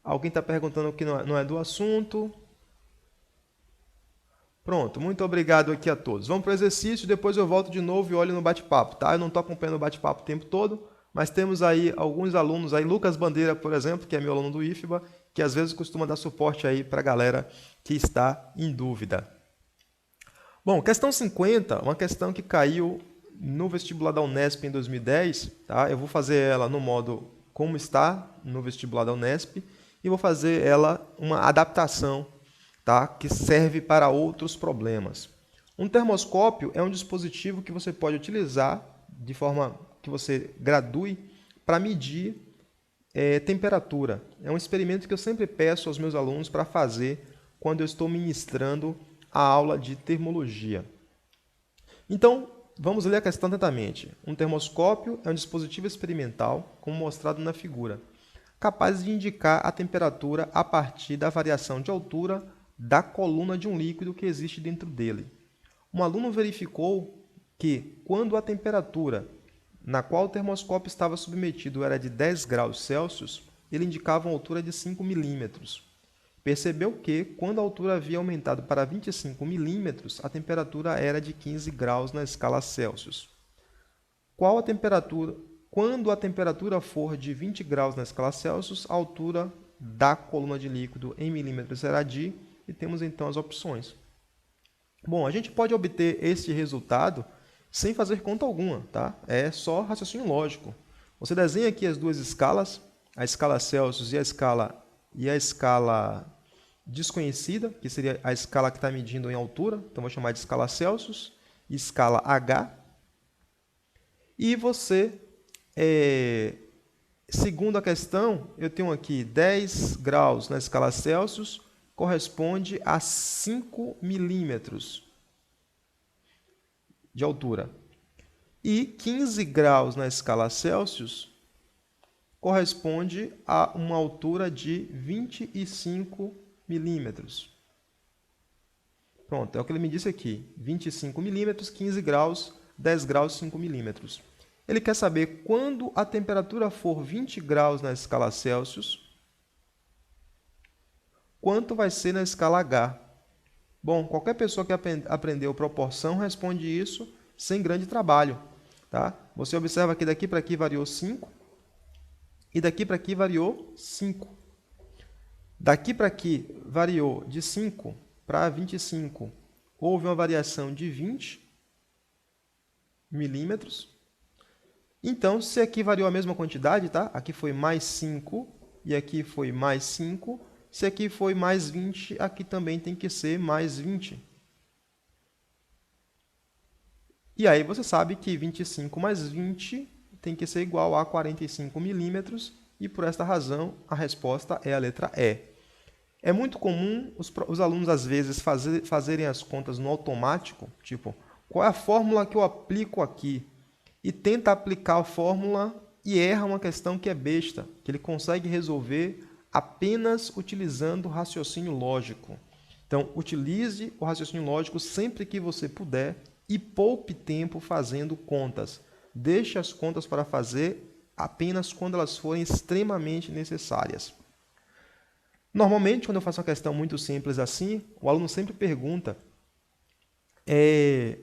Alguém está perguntando que não é do assunto. Pronto, muito obrigado aqui a todos. Vamos para o exercício, depois eu volto de novo e olho no bate-papo, tá? Eu não estou acompanhando o bate-papo o tempo todo, mas temos aí alguns alunos, aí Lucas Bandeira, por exemplo, que é meu aluno do IFBA, que às vezes costuma dar suporte aí para a galera que está em dúvida. Bom, questão 50, uma questão que caiu no vestibular da Unesp em 2010, tá? Eu vou fazer ela no modo como está no vestibular da Unesp e vou fazer ela uma adaptação, tá? Que serve para outros problemas. Um termoscópio é um dispositivo que você pode utilizar de forma que você gradue para medir temperatura. É um experimento que eu sempre peço aos meus alunos para fazer quando eu estou ministrando a aula de termologia. Então, vamos ler a questão atentamente. Um termoscópio é um dispositivo experimental, como mostrado na figura, capaz de indicar a temperatura a partir da variação de altura da coluna de um líquido que existe dentro dele. Um aluno verificou que, quando a temperatura na qual o termoscópio estava submetido era de 10 graus Celsius, ele indicava uma altura de 5 milímetros. Percebeu que, quando a altura havia aumentado para 25 milímetros, a temperatura era de 15 graus na escala Celsius. Quando a temperatura for de 20 graus na escala Celsius, a altura da coluna de líquido em milímetros será de, e temos então as opções. Bom, a gente pode obter esse resultado sem fazer conta alguma, tá? É só raciocínio lógico. Você desenha aqui as duas escalas, a escala Celsius e a escala desconhecida, que seria a escala que está medindo em altura, então vou chamar de escala Celsius, e escala H. E você, segundo a questão, eu tenho aqui 10 graus na escala Celsius, corresponde a 5 milímetros de altura. E 15 graus na escala Celsius corresponde a uma altura de 25 milímetros. Pronto, é o que ele me disse aqui. 25 milímetros, 15 graus, 10 graus, 5 milímetros. Ele quer saber quando a temperatura for 20 graus na escala Celsius, quanto vai ser na escala H. Bom, qualquer pessoa que aprendeu proporção responde isso sem grande trabalho. Tá? Você observa que daqui para aqui variou 5 e daqui para aqui variou 5. Daqui para aqui variou de 5 para 25. Houve uma variação de 20 milímetros. Então, se aqui variou a mesma quantidade, tá? Aqui foi mais 5 e aqui foi mais 5. Se aqui foi mais 20, aqui também tem que ser mais 20. E aí você sabe que 25 mais 20 tem que ser igual a 45 milímetros, e por esta razão a resposta é a letra E. É muito comum os alunos, às vezes, fazerem as contas no automático, tipo, qual é a fórmula que eu aplico aqui? E tenta aplicar a fórmula e erra uma questão que é besta, que ele consegue resolver apenas utilizando o raciocínio lógico. Então, utilize o raciocínio lógico sempre que você puder e poupe tempo fazendo contas. Deixe as contas para fazer apenas quando elas forem extremamente necessárias. Normalmente, quando eu faço uma questão muito simples assim, o aluno sempre pergunta, e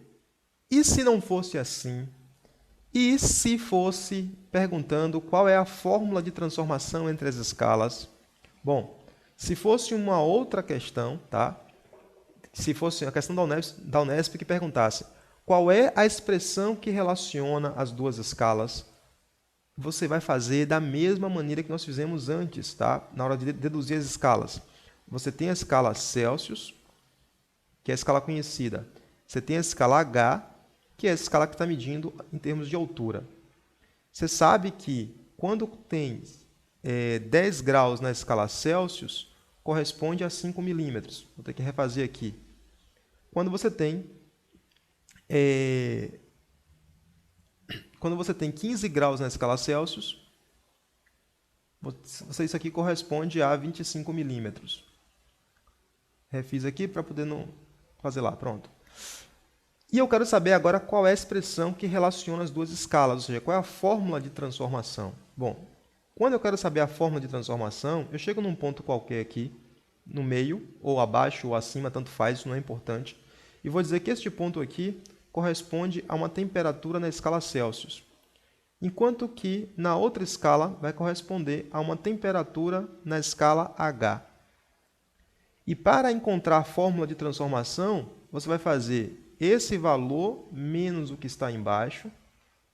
se não fosse assim? E se fosse perguntando qual é a fórmula de transformação entre as escalas? Bom, se fosse uma outra questão, tá? Se fosse a questão da Unesp que perguntasse qual é a expressão que relaciona as duas escalas, você vai fazer da mesma maneira que nós fizemos antes, tá? Na hora de deduzir as escalas. Você tem a escala Celsius, que é a escala conhecida. Você tem a escala H, que é a escala que está medindo em termos de altura. Você sabe que quando tem 10 graus na escala Celsius, corresponde a 5 milímetros. Vou ter que refazer aqui. Quando você tem 15 graus na escala Celsius, isso aqui corresponde a 25 milímetros. Refiz aqui para poder não fazer lá, pronto. E eu quero saber agora qual é a expressão que relaciona as duas escalas, ou seja, qual é a fórmula de transformação. Bom, quando eu quero saber a fórmula de transformação, eu chego num ponto qualquer aqui, no meio, ou abaixo ou acima, tanto faz, isso não é importante, e vou dizer que este ponto aqui corresponde a uma temperatura na escala Celsius, enquanto que na outra escala vai corresponder a uma temperatura na escala H. E para encontrar a fórmula de transformação, você vai fazer esse valor menos o que está embaixo,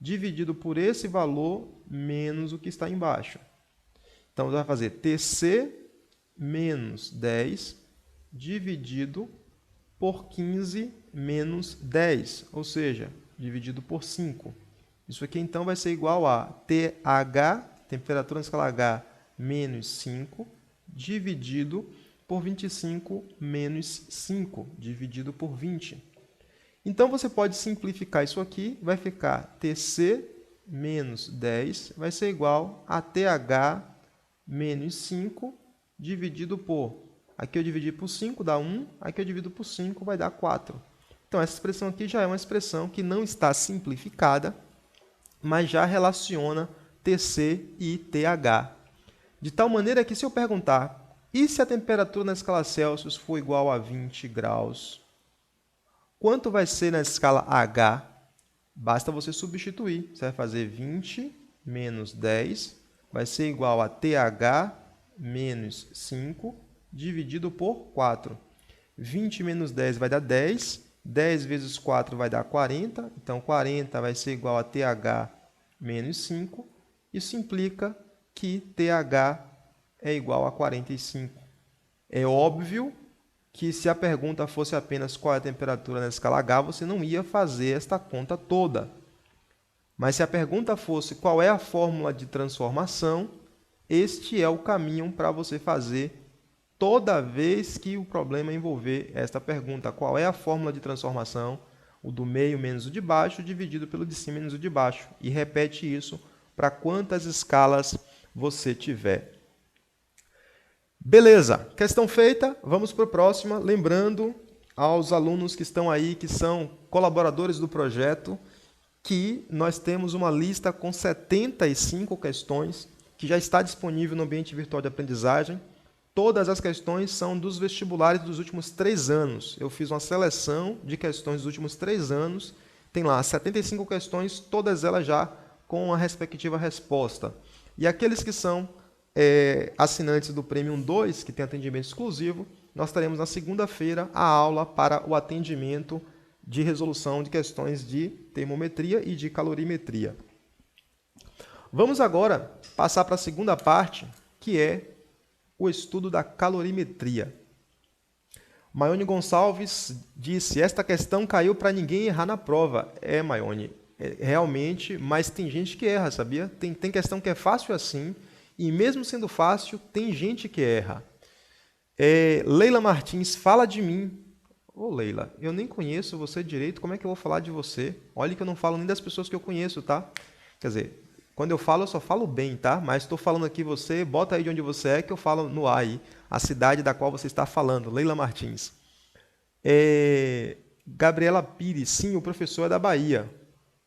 dividido por esse valor menos o que está embaixo. Então, você vai fazer TC menos 10 dividido por 15 menos 10, ou seja, dividido por 5. Isso aqui, então, vai ser igual a TH, temperatura na escala H, menos 5, dividido por 25 menos 5, dividido por 20. Então, você pode simplificar isso aqui, vai ficar TC menos 10 vai ser igual a TH menos 5 dividido por... Aqui eu dividi por 5, dá 1. Aqui eu divido por 5, vai dar 4. Então, essa expressão aqui já é uma expressão que não está simplificada, mas já relaciona TC e TH. De tal maneira que, se eu perguntar, e se a temperatura na escala Celsius for igual a 20 graus? Quanto vai ser na escala H? Basta você substituir. Você vai fazer 20 menos 10, vai ser igual a TH menos 5, dividido por 4. 20 menos 10 vai dar 10. 10 vezes 4 vai dar 40. Então, 40 vai ser igual a TH menos 5. Isso implica que TH é igual a 45. É óbvio que se a pergunta fosse apenas qual é a temperatura na escala H, você não ia fazer esta conta toda. Mas se a pergunta fosse qual é a fórmula de transformação, este é o caminho para você fazer toda vez que o problema envolver esta pergunta. Qual é a fórmula de transformação? O do meio menos o de baixo, dividido pelo de cima menos o de baixo. E repete isso para quantas escalas você tiver. Beleza, questão feita, vamos para a próxima. Lembrando aos alunos que estão aí, que são colaboradores do projeto, que nós temos uma lista com 75 questões, que já está disponível no ambiente virtual de aprendizagem. Todas as questões são dos vestibulares dos últimos 3 anos. Eu fiz uma seleção de questões dos últimos 3 anos. Tem lá 75 questões, todas elas já com a respectiva resposta. E aqueles que são assinantes do Premium 2, que tem atendimento exclusivo, nós teremos na segunda-feira a aula para o atendimento de resolução de questões de termometria e de calorimetria. Vamos agora passar para a segunda parte, que é o estudo da calorimetria. Maione Gonçalves disse: esta questão caiu para ninguém errar na prova. Maione, realmente, mas tem gente que erra, sabia? Tem questão que é fácil assim, e mesmo sendo fácil, tem gente que erra. Leila Martins, fala de mim. Ô Leila, eu nem conheço você direito, como é que eu vou falar de você? Olha que eu não falo nem das pessoas que eu conheço, tá? Quer dizer, quando eu falo, eu só falo bem, tá? Mas estou falando aqui você, bota aí de onde você é, que eu falo no ar aí, a cidade da qual você está falando, Leila Martins. Gabriela Pires, sim, o professor é da Bahia.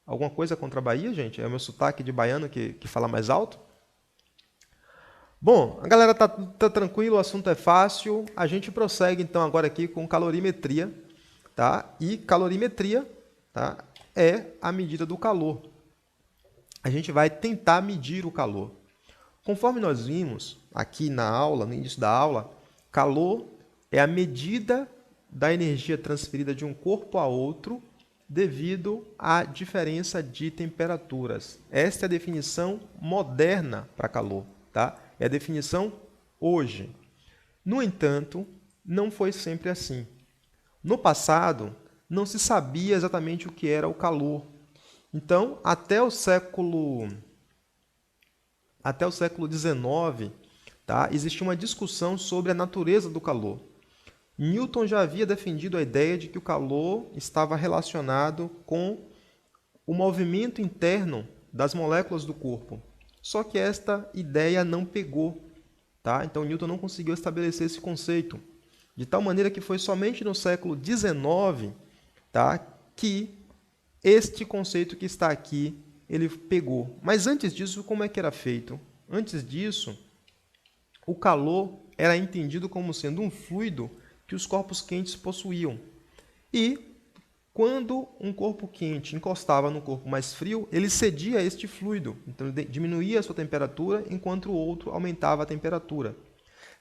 Alguma coisa contra a Bahia, gente? É o meu sotaque de baiano que fala mais alto? Bom, a galera tá tranquilo, o assunto é fácil. A gente prossegue então agora aqui com calorimetria, tá? E calorimetria, tá, é a medida do calor. A gente vai tentar medir o calor. Conforme nós vimos aqui na aula, no início da aula, calor é a medida da energia transferida de um corpo a outro devido à diferença de temperaturas. Esta é a definição moderna para calor, tá? É a definição hoje. No entanto, não foi sempre assim. No passado, não se sabia exatamente o que era o calor. Então, até o século XIX, tá, existia uma discussão sobre a natureza do calor. Newton já havia defendido a ideia de que o calor estava relacionado com o movimento interno das moléculas do corpo. Só que esta ideia não pegou, tá? Então Newton não conseguiu estabelecer esse conceito. De tal maneira que foi somente no século XIX, tá, que este conceito que está aqui, ele pegou. Mas antes disso, como é que era feito? Antes disso, o calor era entendido como sendo um fluido que os corpos quentes possuíam. E quando um corpo quente encostava no corpo mais frio, ele cedia a este fluido. Então, ele diminuía a sua temperatura, enquanto o outro aumentava a temperatura.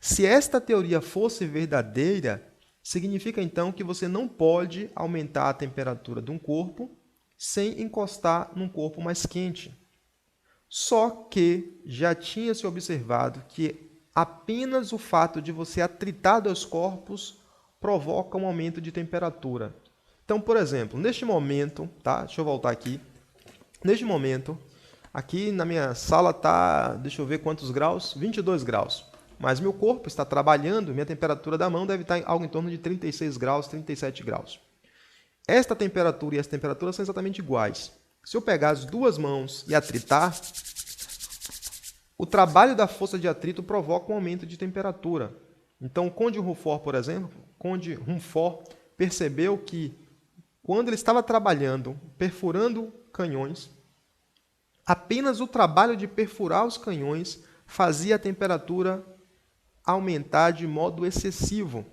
Se esta teoria fosse verdadeira, significa então que você não pode aumentar a temperatura de um corpo sem encostar num corpo mais quente. Só que já tinha se observado que apenas o fato de você atritar dois corpos provoca um aumento de temperatura. Então, por exemplo, neste momento, tá? Deixa eu voltar aqui. Neste momento, aqui na minha sala está, deixa eu ver quantos graus, 22 graus. Mas meu corpo está trabalhando, minha temperatura da mão deve estar algo em torno de 36 graus, 37 graus. Esta temperatura e essa temperatura são exatamente iguais. Se eu pegar as duas mãos e atritar, o trabalho da força de atrito provoca um aumento de temperatura. Então, Conde Rumford, por exemplo, Conde Rumford percebeu que quando ele estava trabalhando, perfurando canhões, apenas o trabalho de perfurar os canhões fazia a temperatura aumentar de modo excessivo.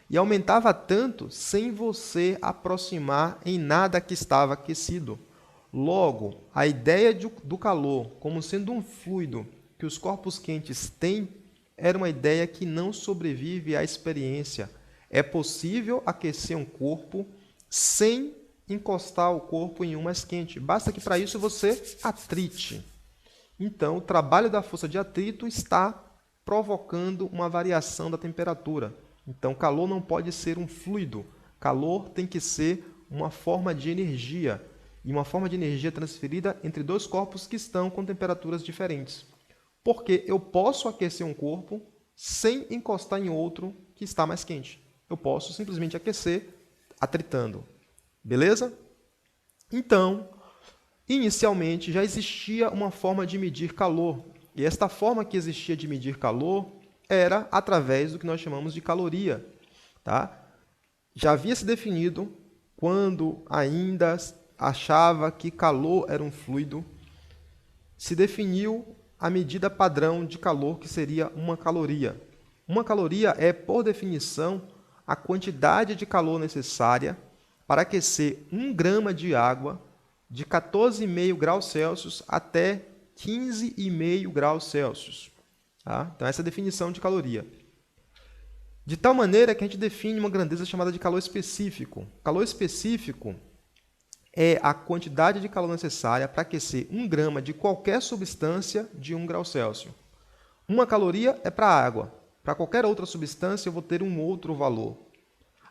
E aumentava tanto sem você aproximar em nada que estava aquecido. Logo, a ideia do calor como sendo um fluido que os corpos quentes têm era uma ideia que não sobrevive à experiência. É possível aquecer um corpo sem encostar o corpo em um mais quente. Basta que para isso você atrite. Então, o trabalho da força de atrito está provocando uma variação da temperatura. Então, calor não pode ser um fluido. Calor tem que ser uma forma de energia. E uma forma de energia transferida entre dois corpos que estão com temperaturas diferentes. Porque eu posso aquecer um corpo sem encostar em outro que está mais quente. Eu posso simplesmente aquecer atritando. Beleza? Então, inicialmente já existia uma forma de medir calor. E esta forma que existia de medir calor era através do que nós chamamos de caloria. Tá? Já havia se definido quando ainda achava que calor era um fluido, se definiu a medida padrão de calor, que seria uma caloria. Uma caloria é, por definição, a quantidade de calor necessária para aquecer 1 grama de água de 14,5 graus Celsius até 15,5 graus Celsius. Tá? Então, essa é a definição de caloria. De tal maneira que a gente define uma grandeza chamada de calor específico. Calor específico é a quantidade de calor necessária para aquecer 1 grama de qualquer substância de 1 grau Celsius. Uma caloria é para a água. Para qualquer outra substância, eu vou ter um outro valor.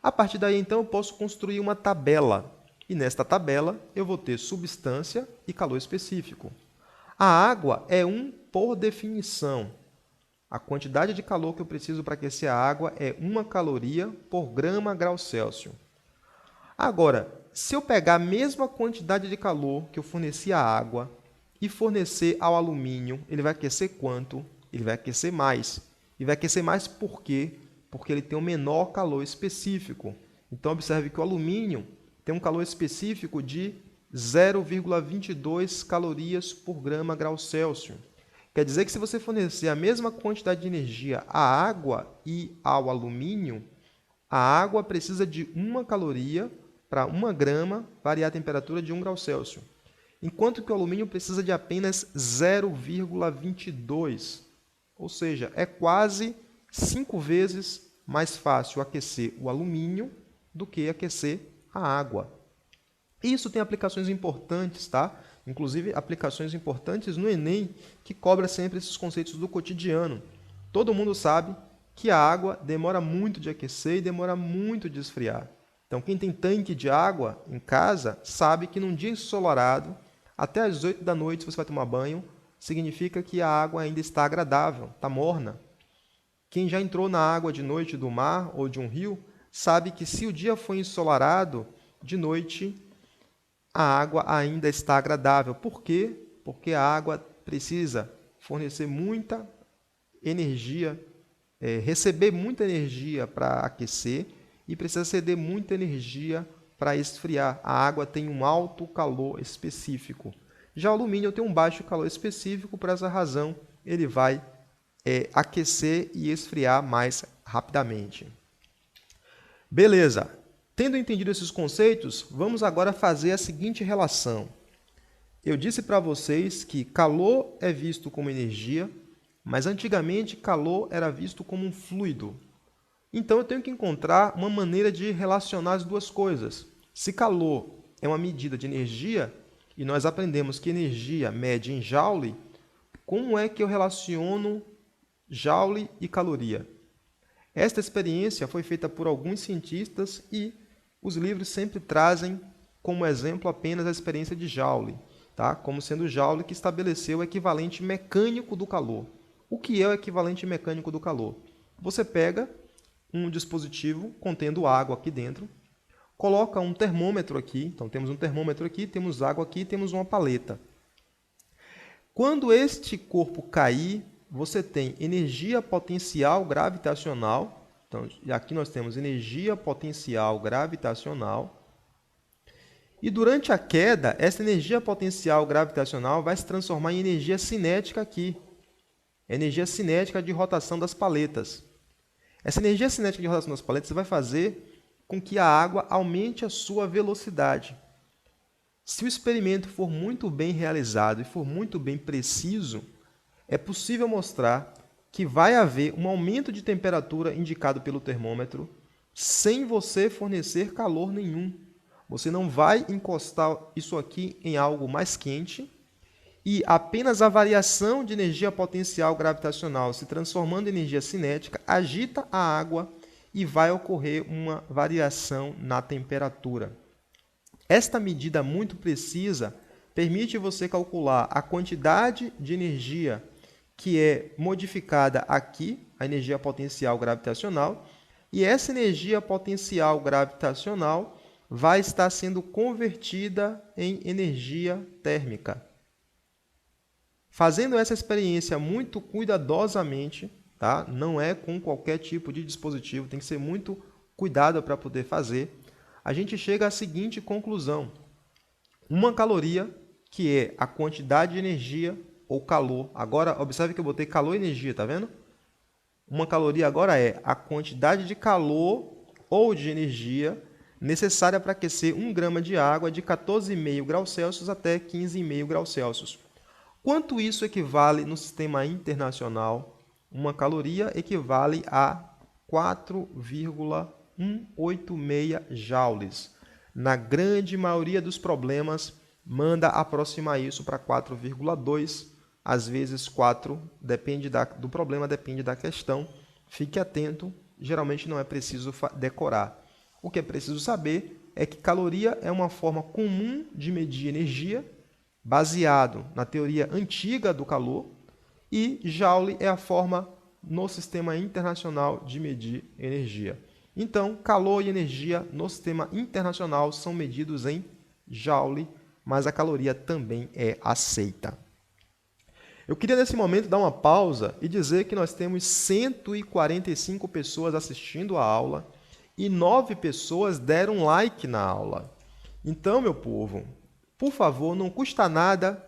A partir daí, então, eu posso construir uma tabela. E nesta tabela, eu vou ter substância e calor específico. A água é 1 por definição. A quantidade de calor que eu preciso para aquecer a água é 1 caloria por grama grau Celsius. Agora, se eu pegar a mesma quantidade de calor que eu forneci à água e fornecer ao alumínio, ele vai aquecer quanto? Ele vai aquecer mais. E vai aquecer mais por quê? Porque ele tem um menor calor específico. Então, observe que o alumínio tem um calor específico de 0,22 calorias por grama grau Celsius. Quer dizer que se você fornecer a mesma quantidade de energia à água e ao alumínio, a água precisa de 1 caloria para 1 grama variar a temperatura de 1 grau Celsius, enquanto que o alumínio precisa de apenas 0,22, ou seja, é quase 5 vezes mais fácil aquecer o alumínio do que aquecer a água. Isso tem aplicações importantes, tá? Inclusive aplicações importantes no Enem, que cobra sempre esses conceitos do cotidiano. Todo mundo sabe que a água demora muito de aquecer e demora muito de esfriar. Então, quem tem tanque de água em casa sabe que num dia ensolarado, até às 8 da noite, se você vai tomar banho, significa que a água ainda está agradável, está morna. Quem já entrou na água de noite do mar ou de um rio, sabe que se o dia for ensolarado, de noite a água ainda está agradável. Por quê? Porque a água precisa fornecer muita energia, receber muita energia para aquecer e precisa ceder muita energia para esfriar. A água tem um alto calor específico. Já o alumínio tem um baixo calor específico, por essa razão ele vai aquecer e esfriar mais rapidamente. Beleza. Tendo entendido esses conceitos, vamos agora fazer a seguinte relação. Eu disse para vocês que calor é visto como energia, mas antigamente calor era visto como um fluido. Então eu tenho que encontrar uma maneira de relacionar as duas coisas. Se calor é uma medida de energia, e nós aprendemos que energia mede em joule, como é que eu relaciono joule e caloria? Esta experiência foi feita por alguns cientistas e os livros sempre trazem como exemplo apenas a experiência de Joule, tá? Como sendo Joule que estabeleceu o equivalente mecânico do calor. O que é o equivalente mecânico do calor? Você pega um dispositivo contendo água aqui dentro, coloca um termômetro aqui, então temos um termômetro aqui, temos água aqui, temos uma paleta. Quando este corpo cair, você tem energia potencial gravitacional. Então, aqui nós temos energia potencial gravitacional. E durante a queda, essa energia potencial gravitacional vai se transformar em energia cinética aqui. Energia cinética de rotação das paletas. Essa energia cinética de rotação das paletas vai fazer com que a água aumente a sua velocidade. Se o experimento for muito bem realizado e for muito bem preciso, é possível mostrar que vai haver um aumento de temperatura indicado pelo termômetro sem você fornecer calor nenhum. Você não vai encostar isso aqui em algo mais quente e apenas a variação de energia potencial gravitacional se transformando em energia cinética agita a água e vai ocorrer uma variação na temperatura. Esta medida muito precisa permite você calcular a quantidade de energia que é modificada aqui, a energia potencial gravitacional, e essa energia potencial gravitacional vai estar sendo convertida em energia térmica. Fazendo essa experiência muito cuidadosamente, tá? Não é com qualquer tipo de dispositivo, tem que ser muito cuidado para poder fazer, a gente chega à seguinte conclusão. Uma caloria, que é a quantidade de energia ou calor. Agora, observe que eu botei calor e energia, tá vendo? Uma caloria agora é a quantidade de calor ou de energia necessária para aquecer 1 grama de água de 14,5 graus Celsius até 15,5 graus Celsius. Quanto isso equivale no sistema internacional? Uma caloria equivale a 4,186 joules. Na grande maioria dos problemas, manda aproximar isso para 4,2, às vezes 4, depende do problema, depende da questão. Fique atento, geralmente não é preciso decorar. O que é preciso saber é que caloria é uma forma comum de medir energia, baseado na teoria antiga do calor, e joule é a forma no sistema internacional de medir energia. Então, calor e energia no sistema internacional são medidos em joule, mas a caloria também é aceita. Eu queria nesse momento dar uma pausa e dizer que nós temos 145 pessoas assistindo a aula e 9 pessoas deram like na aula. Então, meu povo, por favor, não custa nada,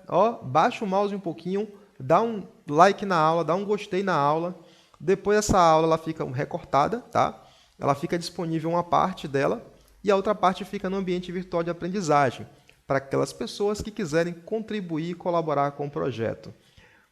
baixa o mouse um pouquinho, dá um like na aula, dá um gostei na aula. Depois essa aula ela fica recortada, tá? Ela fica disponível uma parte dela e a outra parte fica no ambiente virtual de aprendizagem, para aquelas pessoas que quiserem contribuir e colaborar com o projeto.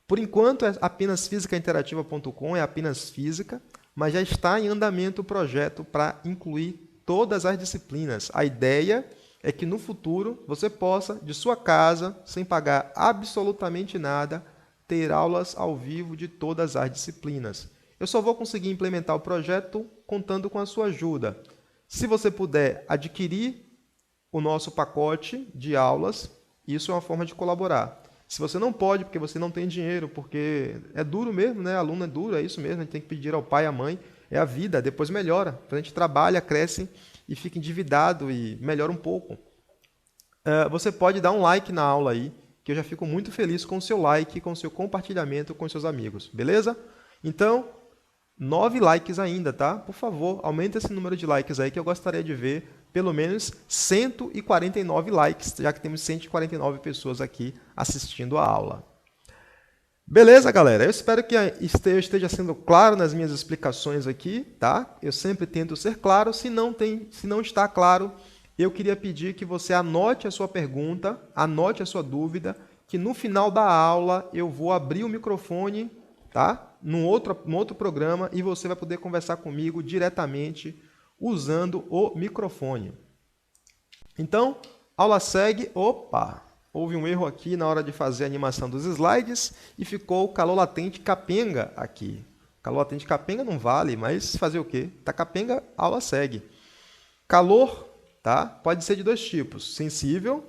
Por enquanto, é apenas fisicainterativa.com, é apenas física, mas já está em andamento o projeto para incluir todas as disciplinas. A ideia é que no futuro você possa, de sua casa, sem pagar absolutamente nada, ter aulas ao vivo de todas as disciplinas. Eu só vou conseguir implementar o projeto contando com a sua ajuda. Se você puder adquirir o nosso pacote de aulas, isso é uma forma de colaborar. Se você não pode, porque você não tem dinheiro, porque é duro mesmo, né? Aluno é duro, é isso mesmo, a gente tem que pedir ao pai e à mãe, é a vida, depois melhora. A gente trabalha, cresce e fica endividado e melhora um pouco. Você pode dar um like na aula aí, que eu já fico muito feliz com o seu like, com o seu compartilhamento com os seus amigos, beleza? Então, 9 likes ainda, tá? Por favor, aumenta esse número de likes aí que eu gostaria de ver pelo menos 149 likes, já que temos 149 pessoas aqui assistindo a aula. Beleza, galera? Eu espero que esteja sendo claro nas minhas explicações aqui, tá? Eu sempre tento ser claro. Se não está claro, eu queria pedir que você anote a sua pergunta, anote a sua dúvida, que no final da aula eu vou abrir o microfone, tá? Num outro programa e você vai poder conversar comigo diretamente usando o microfone. Então, aula segue. Opa! Houve um erro aqui na hora de fazer a animação dos slides e ficou o calor latente capenga aqui. Calor latente capenga não vale, mas fazer o quê? Tá capenga, aula segue. Calor, tá? Pode ser de dois tipos. Sensível.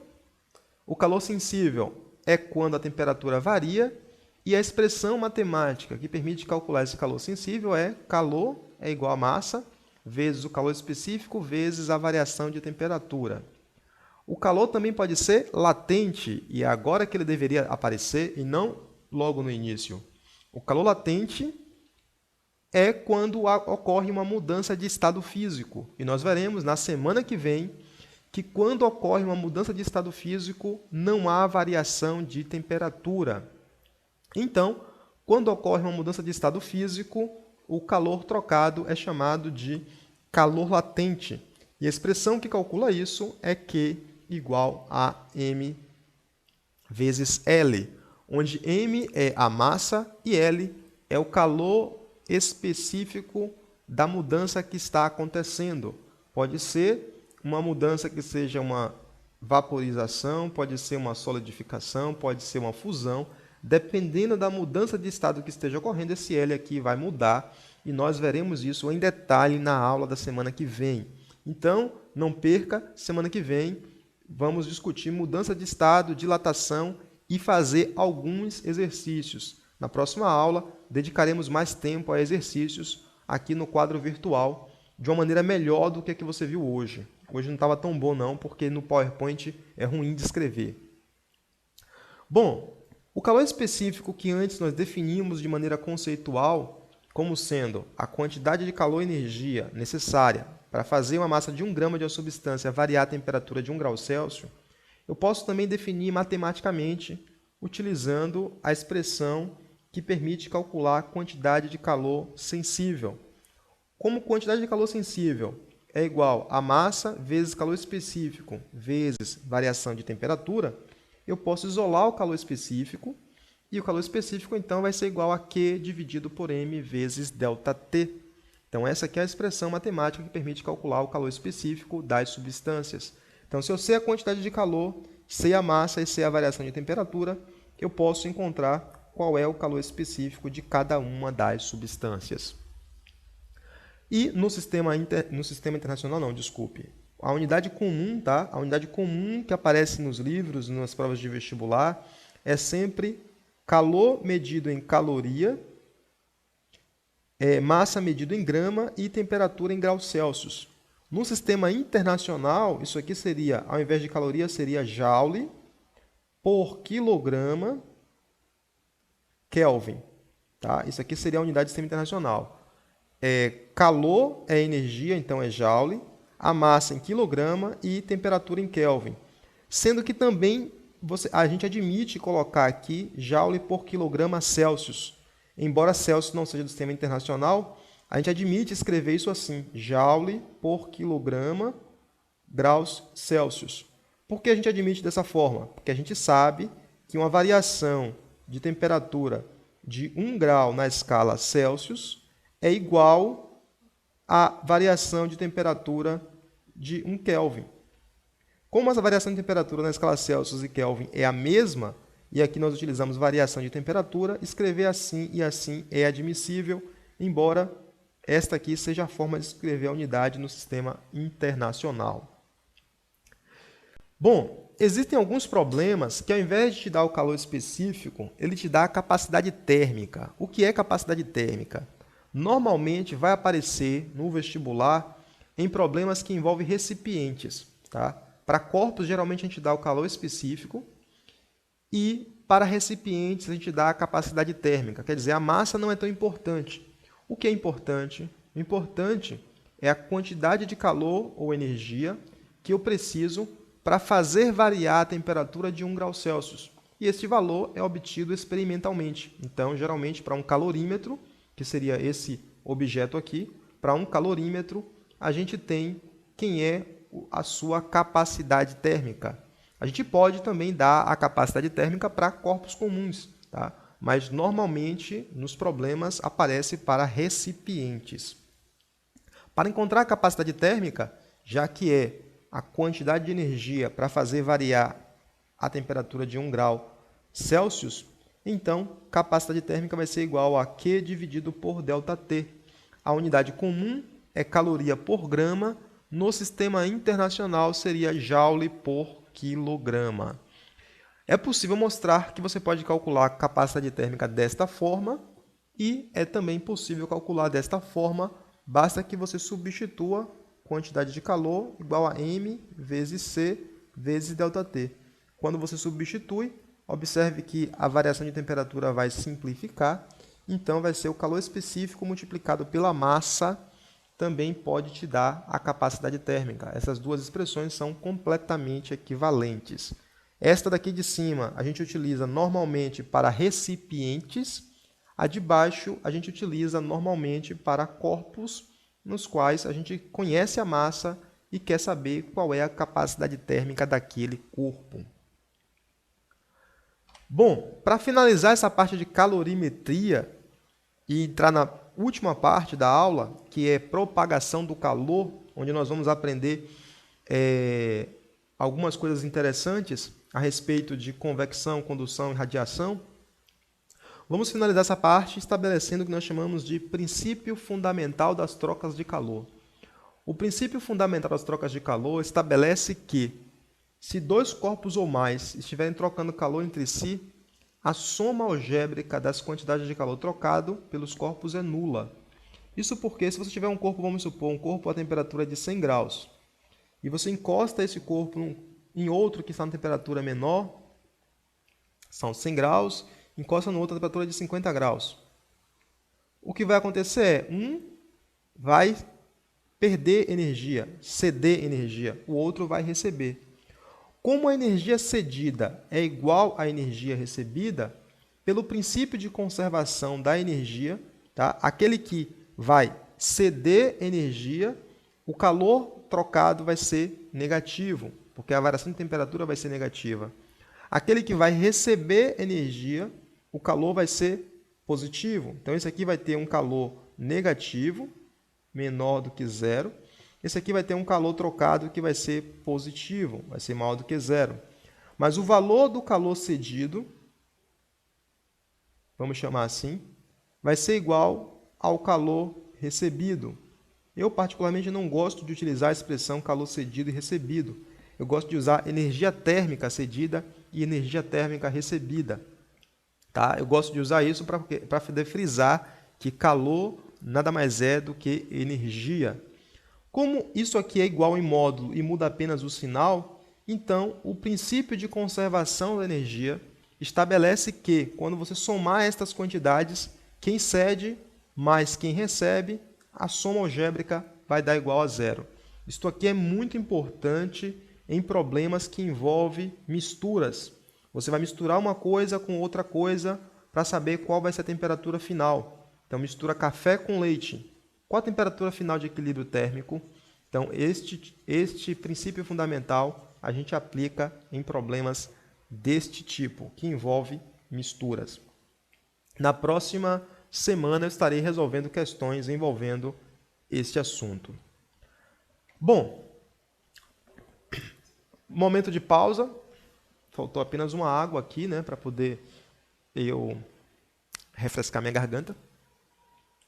O calor sensível é quando a temperatura varia e a expressão matemática que permite calcular esse calor sensível é calor é igual a massa vezes o calor específico vezes a variação de temperatura. O calor também pode ser latente, e é agora que ele deveria aparecer e não logo no início. O calor latente é quando ocorre uma mudança de estado físico. E nós veremos na semana que vem que quando ocorre uma mudança de estado físico, não há variação de temperatura. Então, quando ocorre uma mudança de estado físico, o calor trocado é chamado de calor latente. E a expressão que calcula isso é Q igual a M vezes L, onde M é a massa e L é o calor específico da mudança que está acontecendo. Pode ser uma mudança que seja uma vaporização, pode ser uma solidificação, pode ser uma fusão. Dependendo da mudança de estado que esteja ocorrendo, esse L aqui vai mudar e nós veremos isso em detalhe na aula da semana que vem. Então, não perca, semana que vem vamos discutir mudança de estado, dilatação e fazer alguns exercícios. Na próxima aula, dedicaremos mais tempo a exercícios aqui no quadro virtual, de uma maneira melhor do que a que você viu hoje. Hoje não estava tão bom não, porque no PowerPoint é ruim de escrever. Bom, o calor específico que antes nós definimos de maneira conceitual como sendo a quantidade de calor e energia necessária para fazer uma massa de 1 grama de uma substância variar a temperatura de 1 grau Celsius, eu posso também definir matematicamente utilizando a expressão que permite calcular a quantidade de calor sensível. Como quantidade de calor sensível é igual a massa vezes calor específico vezes variação de temperatura, eu posso isolar o calor específico e o calor específico então vai ser igual a Q dividido por M vezes ΔT. Então essa aqui é a expressão matemática que permite calcular o calor específico das substâncias. Então se eu sei a quantidade de calor, sei a massa e sei a variação de temperatura, eu posso encontrar qual é o calor específico de cada uma das substâncias. E no sistema internacional, não, desculpe. A unidade comum, tá? A unidade comum que aparece nos livros, nas provas de vestibular, é sempre calor medido em caloria, massa medido em grama e temperatura em graus Celsius. No sistema internacional, isso aqui seria, ao invés de caloria, seria joule por quilograma Kelvin. Tá? Isso aqui seria a unidade do sistema internacional. Calor é energia, então é joule, a massa em quilograma e temperatura em Kelvin. Sendo que também a gente admite colocar aqui joule por quilograma Celsius. Embora Celsius não seja do sistema internacional, a gente admite escrever isso assim, joule por quilograma graus Celsius. Por que a gente admite dessa forma? Porque a gente sabe que uma variação de temperatura de 1 grau na escala Celsius é igual à variação de temperatura de 1 Kelvin. Como essa variação de temperatura na escala Celsius e Kelvin é a mesma, e aqui nós utilizamos variação de temperatura, escrever assim e assim é admissível, embora esta aqui seja a forma de escrever a unidade no sistema internacional. Bom, existem alguns problemas que ao invés de te dar o calor específico, ele te dá a capacidade térmica. O que é capacidade térmica? Normalmente vai aparecer no vestibular em problemas que envolvem recipientes. Tá? Para corpos, geralmente a gente dá o calor específico e para recipientes a gente dá a capacidade térmica. Quer dizer, a massa não é tão importante. O que é importante? O importante é a quantidade de calor ou energia que eu preciso para fazer variar a temperatura de 1 grau Celsius. E esse valor é obtido experimentalmente. Então, geralmente, para um calorímetro, que seria esse objeto aqui, para um calorímetro, a gente tem quem é a sua capacidade térmica. A gente pode também dar a capacidade térmica para corpos comuns, tá? Mas normalmente nos problemas aparece para recipientes. Para encontrar a capacidade térmica, já que é a quantidade de energia para fazer variar a temperatura de 1 grau Celsius, então capacidade térmica vai ser igual a Q dividido por ΔT. A unidade comum é caloria por grama, no sistema internacional seria joule por quilograma. É possível mostrar que você pode calcular a capacidade térmica desta forma e é também possível calcular desta forma, basta que você substitua quantidade de calor igual a M vezes C vezes ΔT. Quando você substitui, observe que a variação de temperatura vai simplificar, então vai ser o calor específico multiplicado pela massa, também pode te dar a capacidade térmica. Essas duas expressões são completamente equivalentes. Esta daqui de cima a gente utiliza normalmente para recipientes, a de baixo a gente utiliza normalmente para corpos nos quais a gente conhece a massa e quer saber qual é a capacidade térmica daquele corpo. Bom, para finalizar essa parte de calorimetria e entrar na última parte da aula, que é propagação do calor, onde nós vamos aprender algumas coisas interessantes a respeito de convecção, condução e radiação, vamos finalizar essa parte estabelecendo o que nós chamamos de princípio fundamental das trocas de calor. O princípio fundamental das trocas de calor estabelece que, se dois corpos ou mais estiverem trocando calor entre si, a soma algébrica das quantidades de calor trocado pelos corpos é nula. Isso porque, se você tiver um corpo, vamos supor, um corpo a temperatura de 100 graus, e você encosta esse corpo em outro que está na temperatura menor, são 100 graus, encosta no outro a temperatura de 50 graus. O que vai acontecer é, um vai perder energia, ceder energia, o outro vai receber. Como a energia cedida é igual à energia recebida, pelo princípio de conservação da energia, tá? Aquele que vai ceder energia, o calor trocado vai ser negativo, porque a variação de temperatura vai ser negativa. Aquele que vai receber energia, o calor vai ser positivo. Então, esse aqui vai ter um calor negativo, menor do que zero. Esse aqui vai ter um calor trocado que vai ser positivo, vai ser maior do que zero. Mas o valor do calor cedido, vamos chamar assim, vai ser igual ao calor recebido. Eu, particularmente, não gosto de utilizar a expressão calor cedido e recebido. Eu gosto de usar energia térmica cedida e energia térmica recebida. Tá? Eu gosto de usar isso para frisar que calor nada mais é do que energia. Como isso aqui é igual em módulo e muda apenas o sinal, então o princípio de conservação da energia estabelece que, quando você somar estas quantidades, quem cede mais quem recebe, a soma algébrica vai dar igual a zero. Isto aqui é muito importante em problemas que envolvem misturas. Você vai misturar uma coisa com outra coisa para saber qual vai ser a temperatura final. Então, mistura café com leite. Qual a temperatura final de equilíbrio térmico? Então, este princípio fundamental a gente aplica em problemas deste tipo, que envolve misturas. Na próxima semana eu estarei resolvendo questões envolvendo este assunto. Bom, momento de pausa. Faltou apenas uma água aqui, né, para poder eu refrescar minha garganta.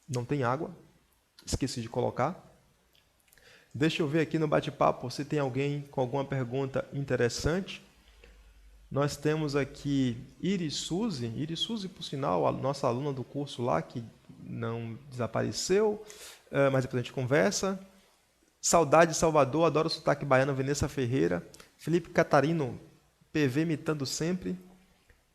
Não tem água. Esqueci de colocar. Deixa eu ver aqui no bate-papo se tem alguém com alguma pergunta interessante. Nós temos aqui Iris Suzy, por sinal, a nossa aluna do curso lá, que não desapareceu, mas depois a gente conversa. Saudade de Salvador, adoro o sotaque baiano, Vanessa Ferreira. Felipe Catarino, PV imitando sempre.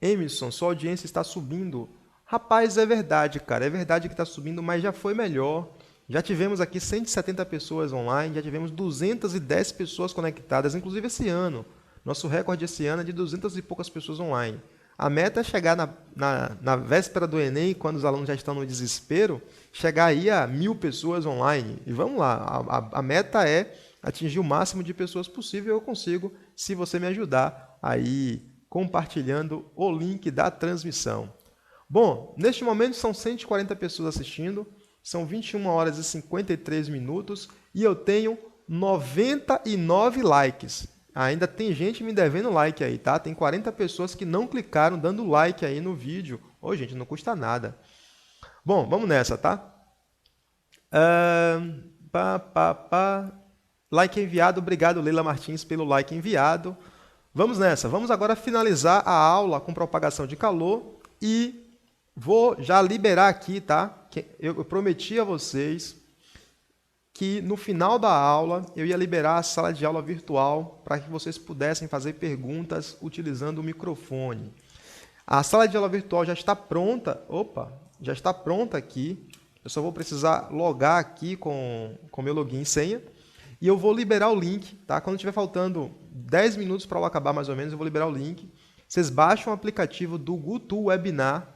Emerson, sua audiência está subindo. Rapaz, é verdade, cara, é verdade que está subindo, mas já foi melhor. Já tivemos aqui 170 pessoas online, já tivemos 210 pessoas conectadas, inclusive esse ano. Nosso recorde esse ano é de 200 e poucas pessoas online. A meta é chegar na véspera do Enem, quando os alunos já estão no desespero, chegar aí a 1.000 pessoas online. E vamos lá, a meta é atingir o máximo de pessoas possível. Eu consigo, se você me ajudar aí compartilhando o link da transmissão. Bom, neste momento são 140 pessoas assistindo, são 21 horas e 53 minutos e eu tenho 99 likes. Ainda tem gente me devendo like aí, tá? Tem 40 pessoas que não clicaram dando like aí no vídeo. Ô, gente, não custa nada. Bom, vamos nessa, tá? Like enviado. Obrigado, Leila Martins, pelo like enviado. Vamos nessa. Vamos agora finalizar a aula com propagação de calor e vou já liberar aqui, tá? Eu prometi a vocês que no final da aula eu ia liberar a sala de aula virtual para que vocês pudessem fazer perguntas utilizando o microfone. A sala de aula virtual já está pronta. Opa, já está pronta aqui. Eu só vou precisar logar aqui com meu login e senha. E eu vou liberar o link, tá? Quando tiver faltando 10 minutos para a aula acabar mais ou menos, eu vou liberar o link. Vocês baixam o aplicativo do GoToWebinar.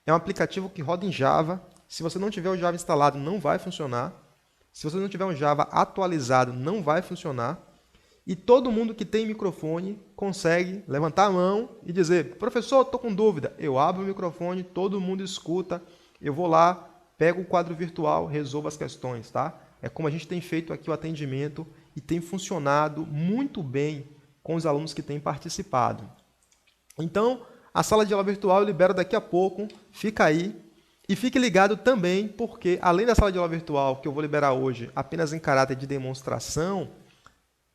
É um aplicativo que roda em Java. Se você não tiver o Java instalado, não vai funcionar. Se você não tiver um Java atualizado, não vai funcionar. E todo mundo que tem microfone consegue levantar a mão e dizer: professor, estou com dúvida. Eu abro o microfone, todo mundo escuta. Eu vou lá, pego o quadro virtual, resolvo as questões, tá? É como a gente tem feito aqui o atendimento e tem funcionado muito bem com os alunos que têm participado. Então, a sala de aula virtual eu libero daqui a pouco. Fica aí. E fique ligado também, porque além da sala de aula virtual, que eu vou liberar hoje apenas em caráter de demonstração,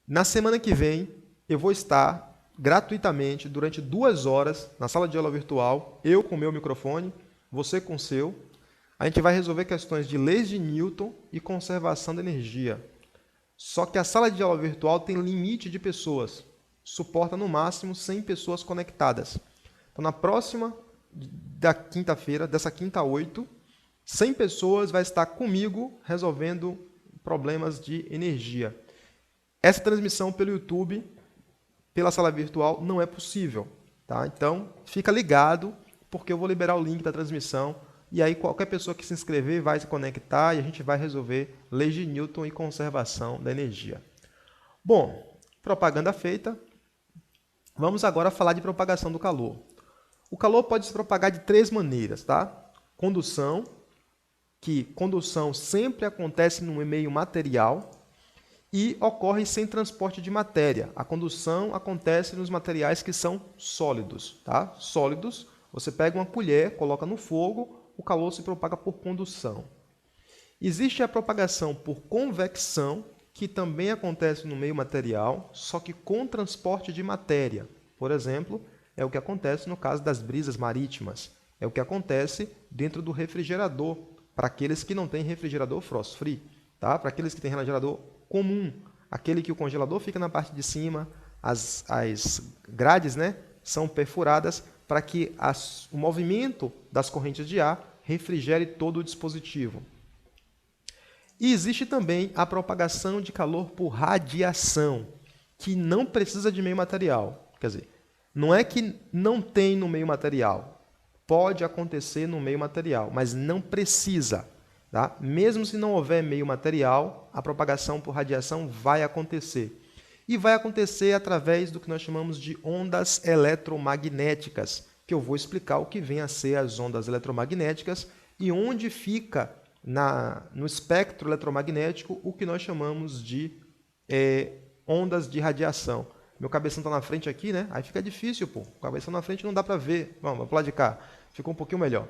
na semana que vem eu vou estar gratuitamente durante 2 horas na sala de aula virtual, eu com o meu microfone, você com o seu. A gente vai resolver questões de leis de Newton e conservação da energia. Só que a sala de aula virtual tem limite de pessoas, suporta no máximo 100 pessoas conectadas. Então, na próxima da quinta-feira, dessa quinta a 8, 100 pessoas vai estar comigo resolvendo problemas de energia. Essa transmissão pelo YouTube, pela sala virtual, não é possível, tá? Então, fica ligado, porque eu vou liberar o link da transmissão e aí qualquer pessoa que se inscrever vai se conectar e a gente vai resolver leis de Newton e conservação da energia. Bom, propaganda feita. Vamos agora falar de propagação do calor. O calor pode se propagar de 3 maneiras, tá? Condução, que condução sempre acontece no meio material e ocorre sem transporte de matéria. A condução acontece nos materiais que são sólidos, tá? Sólidos, você pega uma colher, coloca no fogo, o calor se propaga por condução. Existe a propagação por convecção, que também acontece no meio material, só que com transporte de matéria. Por exemplo, é o que acontece no caso das brisas marítimas. É o que acontece dentro do refrigerador, para aqueles que não têm refrigerador frost-free, tá? Para aqueles que têm refrigerador comum, aquele que o congelador fica na parte de cima, as grades, né, são perfuradas para que o movimento das correntes de ar refrigere todo o dispositivo. E existe também a propagação de calor por radiação, que não precisa de meio material. Quer dizer, não é que não tem no meio material. Pode acontecer no meio material, mas não precisa. Tá? Mesmo se não houver meio material, a propagação por radiação vai acontecer. E vai acontecer através do que nós chamamos de ondas eletromagnéticas, que eu vou explicar o que vem a ser as ondas eletromagnéticas e onde fica no espectro eletromagnético o que nós chamamos de ondas de radiação. Meu cabeção está na frente aqui, né? Aí fica difícil, pô. O cabeção na frente não dá para ver. Vamos pro lado de cá. Ficou um pouquinho melhor.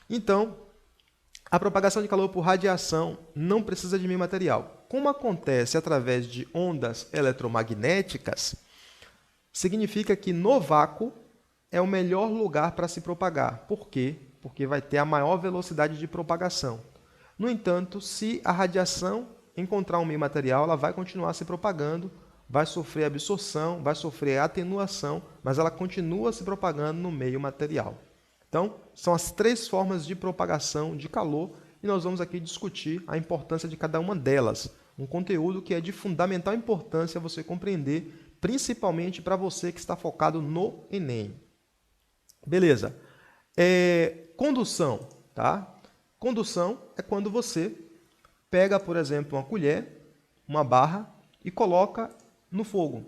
Então, a propagação de calor por radiação não precisa de meio material. Como acontece através de ondas eletromagnéticas, significa que no vácuo é o melhor lugar para se propagar. Por quê? Porque vai ter a maior velocidade de propagação. No entanto, se a radiação encontrar um meio material, ela vai continuar se propagando, vai sofrer absorção, vai sofrer atenuação, mas ela continua se propagando no meio material. Então, são as 3 formas de propagação de calor e nós vamos aqui discutir a importância de cada uma delas. Um conteúdo que é de fundamental importância você compreender, principalmente para você que está focado no Enem. Beleza. Condução, tá? Condução é quando você pega, por exemplo, uma colher, uma barra e coloca no fogo.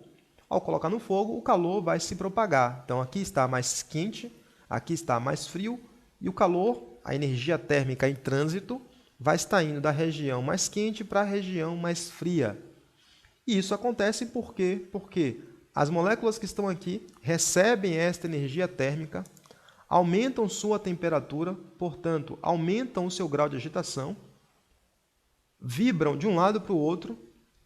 Ao colocar no fogo, o calor vai se propagar. Então, aqui está mais quente, aqui está mais frio, e o calor, a energia térmica em trânsito, vai estar indo da região mais quente para a região mais fria. E isso acontece por quê? Porque as moléculas que estão aqui recebem esta energia térmica, aumentam sua temperatura, portanto, aumentam o seu grau de agitação, vibram de um lado para o outro.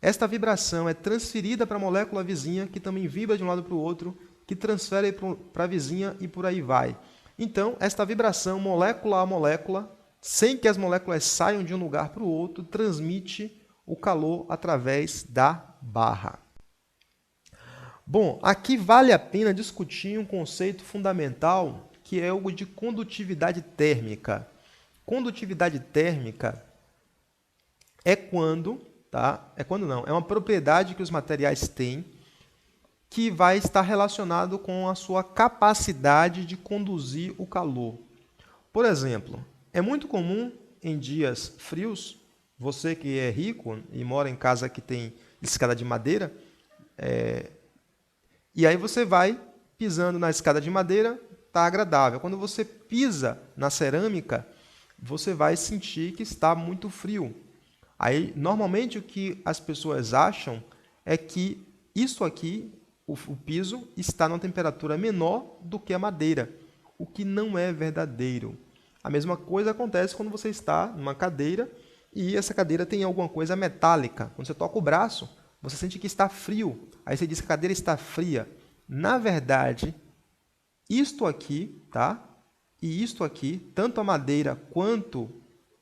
Esta vibração é transferida para a molécula vizinha, que também vibra de um lado para o outro, que transfere para a vizinha e por aí vai. Então, esta vibração, molécula a molécula, sem que as moléculas saiam de um lugar para o outro, transmite o calor através da barra. Bom, aqui vale a pena discutir um conceito fundamental, que é o de condutividade térmica. Condutividade térmica é quando, tá? É uma propriedade que os materiais têm que vai estar relacionado com a sua capacidade de conduzir o calor. Por exemplo, é muito comum em dias frios, você que é rico e mora em casa que tem escada de madeira, e aí você vai pisando na escada de madeira, está agradável. Quando você pisa na cerâmica, você vai sentir que está muito frio. Aí, normalmente, o que as pessoas acham é que isso aqui, o piso, está numa temperatura menor do que a madeira, o que não é verdadeiro. A mesma coisa acontece quando você está numa cadeira e essa cadeira tem alguma coisa metálica. Quando você toca o braço, você sente que está frio. Aí você diz que a cadeira está fria. Na verdade, isto aqui, tá? E isto aqui, tanto a madeira quanto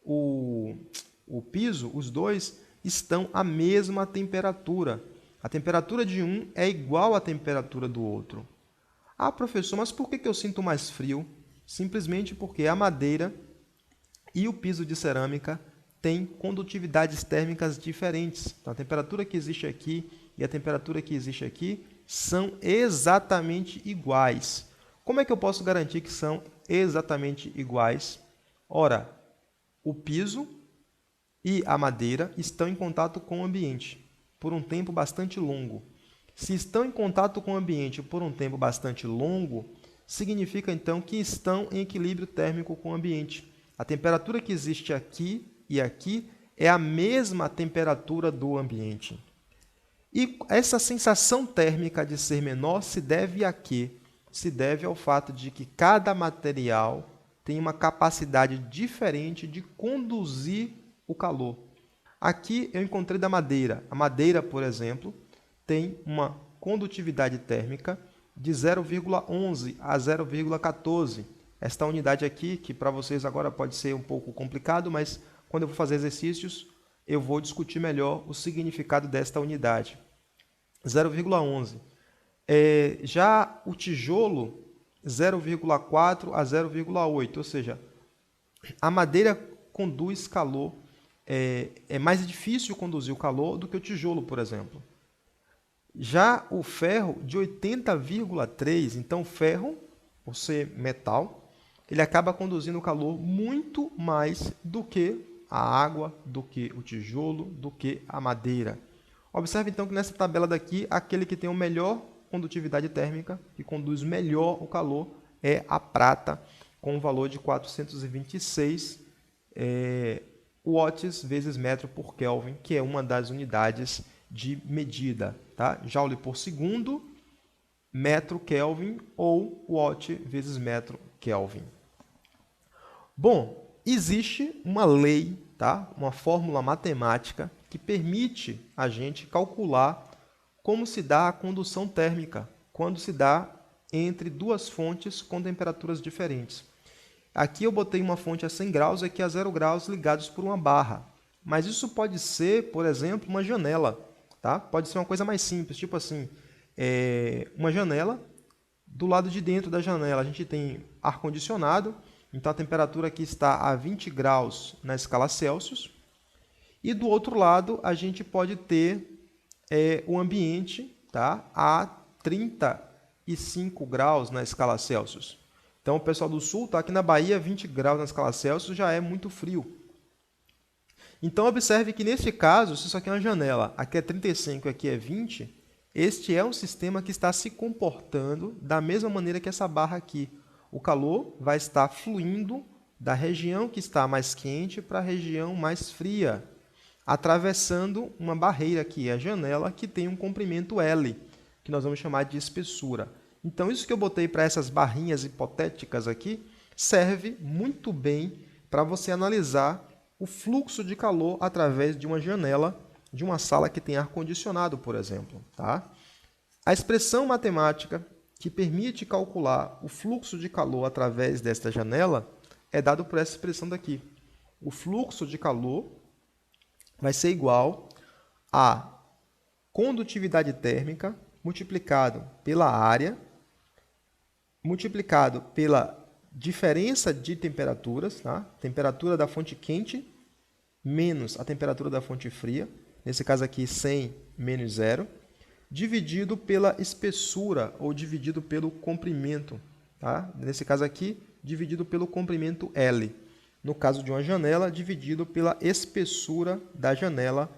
o piso, os dois, estão à mesma temperatura. A temperatura de um é igual à temperatura do outro. Ah, professor, mas por que eu sinto mais frio? Simplesmente porque a madeira e o piso de cerâmica têm condutividades térmicas diferentes. Então, a temperatura que existe aqui e a temperatura que existe aqui são exatamente iguais. Como é que eu posso garantir que são exatamente iguais. Ora, o piso e a madeira estão em contato com o ambiente por um tempo bastante longo. Se estão em contato com o ambiente por um tempo bastante longo, significa então que estão em equilíbrio térmico com o ambiente. A temperatura que existe aqui e aqui é a mesma temperatura do ambiente. E essa sensação térmica de ser menor se deve a quê? Se deve ao fato de que cada material tem uma capacidade diferente de conduzir o calor. Aqui eu encontrei da madeira. A madeira, por exemplo, tem uma condutividade térmica de 0,11 a 0,14. Esta unidade aqui, que para vocês agora pode ser um pouco complicado, mas quando eu for fazer exercícios, eu vou discutir melhor o significado desta unidade. 0,11. Já o tijolo, 0,4 a 0,8, ou seja, a madeira conduz calor, é mais difícil conduzir o calor do que o tijolo, por exemplo. Já o ferro, de 80,3, então o ferro, por ser metal, ele acaba conduzindo o calor muito mais do que a água, do que o tijolo, do que a madeira. Observe então que nessa tabela daqui, aquele que tem a melhor condutividade térmica, que conduz melhor o calor, é a prata, com um valor de 426 watts vezes metro por Kelvin, que é uma das unidades de medida, tá? Joule por segundo, metro Kelvin ou watt vezes metro Kelvin. Bom, existe uma lei, tá? Uma fórmula matemática que permite a gente calcular como se dá a condução térmica quando se dá entre duas fontes com temperaturas diferentes. Aqui eu botei uma fonte a 100 graus e aqui a 0 graus ligados por uma barra. Mas isso pode ser, por exemplo, uma janela. Tá? Pode ser uma coisa mais simples, tipo assim, uma janela. Do lado de dentro da janela a gente tem ar-condicionado. Então a temperatura aqui está a 20 graus na escala Celsius. E do outro lado a gente pode ter o ambiente, tá? A 35 graus na escala Celsius. Então, o pessoal do sul está aqui na Bahia, 20 graus na escala Celsius já é muito frio. Então, observe que neste caso, se isso aqui é uma janela, aqui é 35 e aqui é 20, este é um sistema que está se comportando da mesma maneira que essa barra aqui. O calor vai estar fluindo da região que está mais quente para a região mais fria, atravessando uma barreira aqui, a janela, que tem um comprimento L, que nós vamos chamar de espessura. Então, isso que eu botei para essas barrinhas hipotéticas aqui, serve muito bem para você analisar o fluxo de calor através de uma janela de uma sala que tem ar-condicionado, por exemplo. Tá? A expressão matemática que permite calcular o fluxo de calor através desta janela é dado por essa expressão daqui. O fluxo de calor vai ser igual a condutividade térmica multiplicado pela área, multiplicado pela diferença de temperaturas, tá? Temperatura da fonte quente menos a temperatura da fonte fria, nesse caso aqui 100 menos 0, dividido pela espessura ou dividido pelo comprimento. Tá? Nesse caso aqui, dividido pelo comprimento L. No caso de uma janela, dividido pela espessura da janela,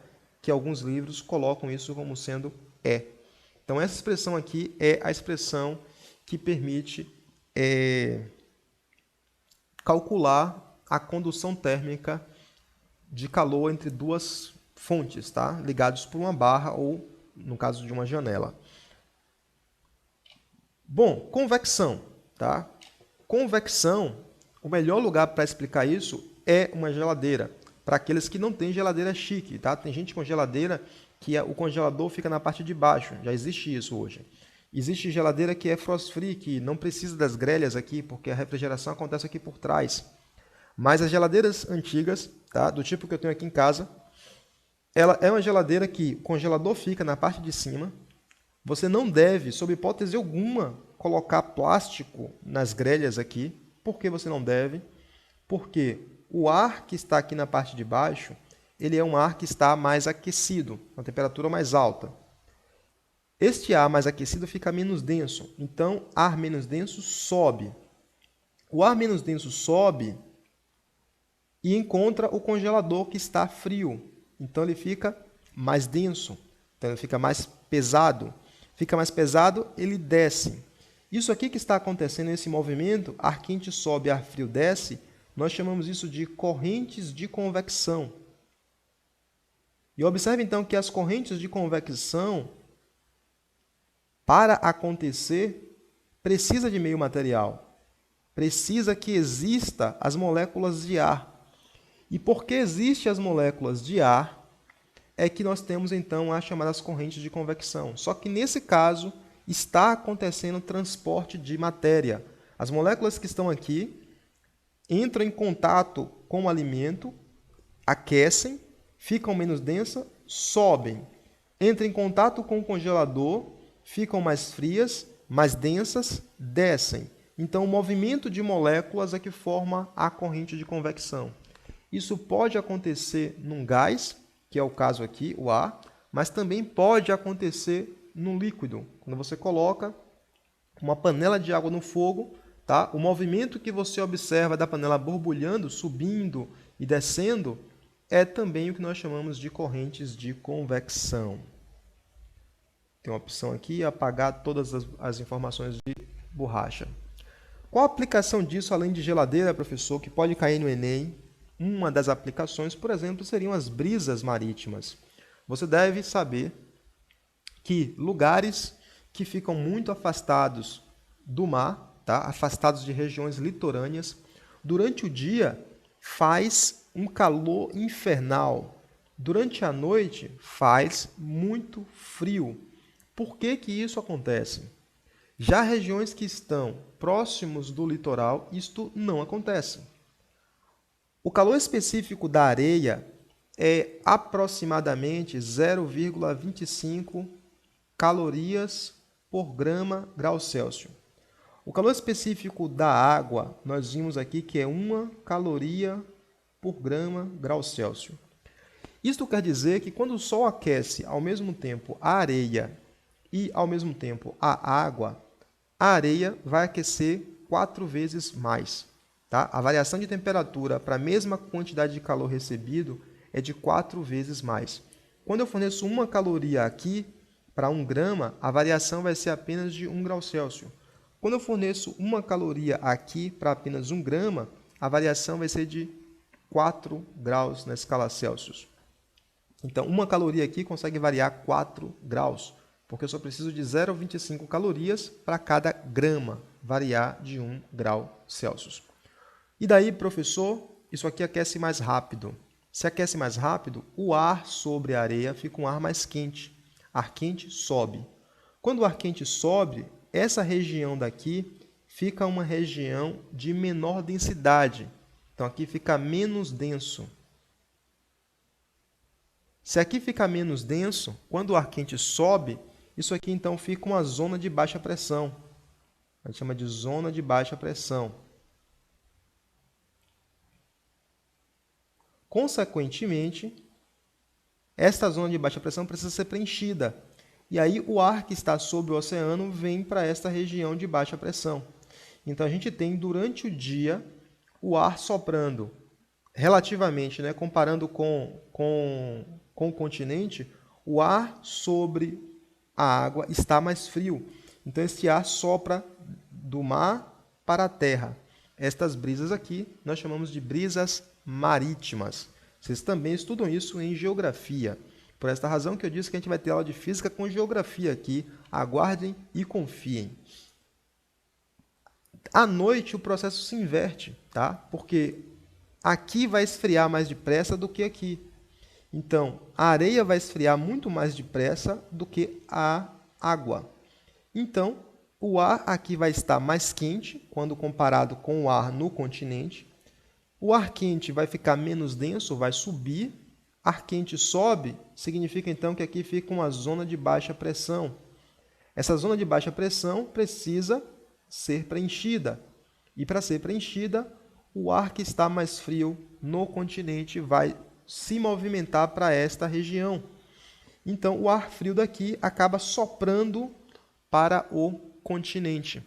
que alguns livros colocam isso como sendo E. Então, essa expressão aqui é a expressão que permite calcular a condução térmica de calor entre duas fontes, tá? Ligados por uma barra ou, no caso de uma janela. Bom, convecção. Tá? Convecção, o melhor lugar para explicar isso é uma geladeira. Para aqueles que não têm geladeira chique. Tá? Tem gente com geladeira que o congelador fica na parte de baixo. Já existe isso hoje. Existe geladeira que é frost-free, que não precisa das grelhas aqui, porque a refrigeração acontece aqui por trás. Mas as geladeiras antigas, tá? Do tipo que eu tenho aqui em casa, ela é uma geladeira que o congelador fica na parte de cima. Você não deve, sob hipótese alguma, colocar plástico nas grelhas aqui. Por que você não deve? Porque o ar que está aqui na parte de baixo, ele é um ar que está mais aquecido, uma temperatura mais alta. Este ar mais aquecido fica menos denso, então ar menos denso sobe. O ar menos denso sobe e encontra o congelador que está frio. Então ele fica mais denso, então ele fica mais pesado. Fica mais pesado, ele desce. Isso aqui que está acontecendo, esse movimento, ar quente sobe, ar frio desce, nós chamamos isso de correntes de convecção. E observe então que as correntes de convecção, para acontecer, precisa de meio material. Precisa que exista as moléculas de ar. E porque existem as moléculas de ar, é que nós temos então as chamadas correntes de convecção. Só que nesse caso está acontecendo transporte de matéria. As moléculas que estão aqui entram em contato com o alimento, aquecem, ficam menos densas, sobem. Entram em contato com o congelador, ficam mais frias, mais densas, descem. Então o movimento de moléculas é que forma a corrente de convecção. Isso pode acontecer num gás, que é o caso aqui, o ar, mas também pode acontecer no líquido. Quando você coloca uma panela de água no fogo, tá? O movimento que você observa da panela borbulhando, subindo e descendo, é também o que nós chamamos de correntes de convecção. Tem uma opção aqui, apagar todas as informações de borracha. Qual a aplicação disso, além de geladeira, professor, que pode cair no Enem? Uma das aplicações, por exemplo, seriam as brisas marítimas. Você deve saber que lugares que ficam muito afastados do mar, tá? Afastados de regiões litorâneas, durante o dia faz um calor infernal. Durante a noite faz muito frio. Por que que isso acontece? Já regiões que estão próximos do litoral, isto não acontece. O calor específico da areia é aproximadamente 0,25 calorias por grama grau Celsius. O calor específico da água, nós vimos aqui que é 1 caloria por grama grau Celsius. Isto quer dizer que quando o Sol aquece ao mesmo tempo a areia e ao mesmo tempo a água, a areia vai aquecer 4 vezes mais. Tá? A variação de temperatura para a mesma quantidade de calor recebido é de 4 vezes mais. Quando eu forneço 1 caloria aqui, para 1 grama, a variação vai ser apenas de 1 grau Celsius. Quando eu forneço 1 caloria aqui para apenas 1 grama, a variação vai ser de 4 graus na escala Celsius. Então, 1 caloria aqui consegue variar 4 graus, porque eu só preciso de 0,25 calorias para cada grama variar de 1 grau Celsius. E daí, professor, isso aqui aquece mais rápido. Se aquece mais rápido, o ar sobre a areia fica um ar mais quente. Ar quente sobe. Quando o ar quente sobe, essa região daqui fica uma região de menor densidade. Então, aqui fica menos denso. Se aqui fica menos denso, quando o ar quente sobe, isso aqui então fica uma zona de baixa pressão. A gente chama de zona de baixa pressão. Consequentemente, esta zona de baixa pressão precisa ser preenchida. E aí o ar que está sob o oceano vem para esta região de baixa pressão. Então a gente tem durante o dia o ar soprando relativamente, né, comparando com o continente, o ar sobre a água está mais frio. Então esse ar sopra do mar para a terra. Estas brisas aqui nós chamamos de brisas marítimas. Vocês também estudam isso em geografia. Por esta razão que eu disse que a gente vai ter aula de física com geografia aqui. Aguardem e confiem. À noite o processo se inverte, tá? Porque aqui vai esfriar mais depressa do que aqui. Então, a areia vai esfriar muito mais depressa do que a água. Então, o ar aqui vai estar mais quente quando comparado com o ar no continente. O ar quente vai ficar menos denso, vai subir. Ar quente sobe, significa então que aqui fica uma zona de baixa pressão. Essa zona de baixa pressão precisa ser preenchida. E para ser preenchida, o ar que está mais frio no continente vai se movimentar para esta região. Então, o ar frio daqui acaba soprando para o continente.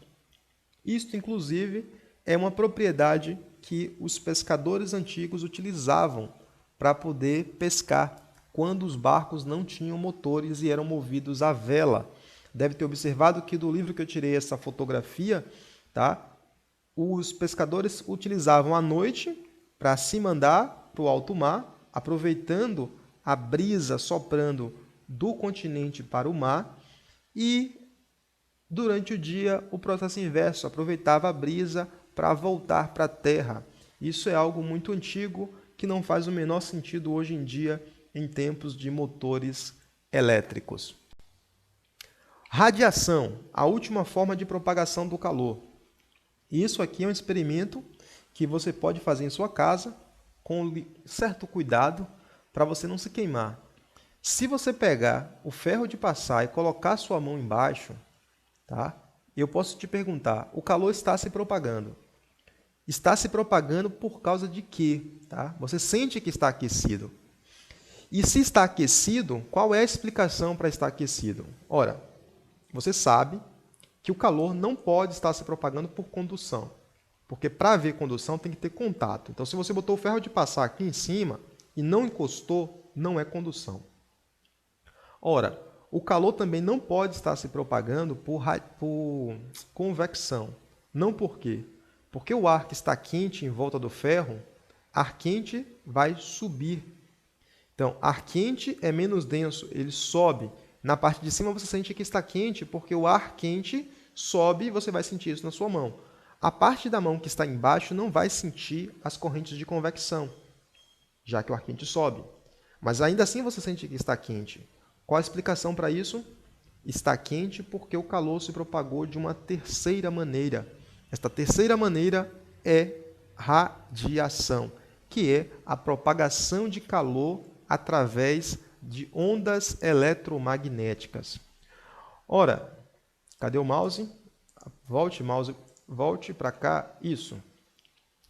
Isto, inclusive, é uma propriedade que os pescadores antigos utilizavam para poder pescar, quando os barcos não tinham motores e eram movidos à vela. Deve ter observado que do livro que eu tirei essa fotografia, tá? Os pescadores utilizavam a noite para se mandar para o alto mar, aproveitando a brisa soprando do continente para o mar, e durante o dia o processo inverso, aproveitava a brisa para voltar para a terra. Isso é algo muito antigo que não faz o menor sentido hoje em dia em tempos de motores elétricos. Radiação, a última forma de propagação do calor. Isso aqui é um experimento que você pode fazer em sua casa com certo cuidado para você não se queimar. Se você pegar o ferro de passar e colocar sua mão embaixo, tá? Eu posso te perguntar, o calor está se propagando. Está se propagando por causa de quê? Tá? Você sente que está aquecido. E se está aquecido, qual é a explicação para estar aquecido? Ora, você sabe que o calor não pode estar se propagando por condução. Porque para haver condução tem que ter contato. Então, se você botou o ferro de passar aqui em cima e não encostou, não é condução. Ora, o calor também não pode estar se propagando por convecção. Não por quê? Porque o ar que está quente em volta do ferro, ar quente vai subir. Então, ar quente é menos denso, ele sobe. Na parte de cima você sente que está quente, porque o ar quente sobe e você vai sentir isso na sua mão. A parte da mão que está embaixo não vai sentir as correntes de convecção, já que o ar quente sobe. Mas ainda assim você sente que está quente. Qual a explicação para isso? Está quente porque o calor se propagou de uma terceira maneira. Esta terceira maneira é radiação, que é a propagação de calor através de ondas eletromagnéticas. Ora, cadê o mouse? Mouse, volte para cá. Isso.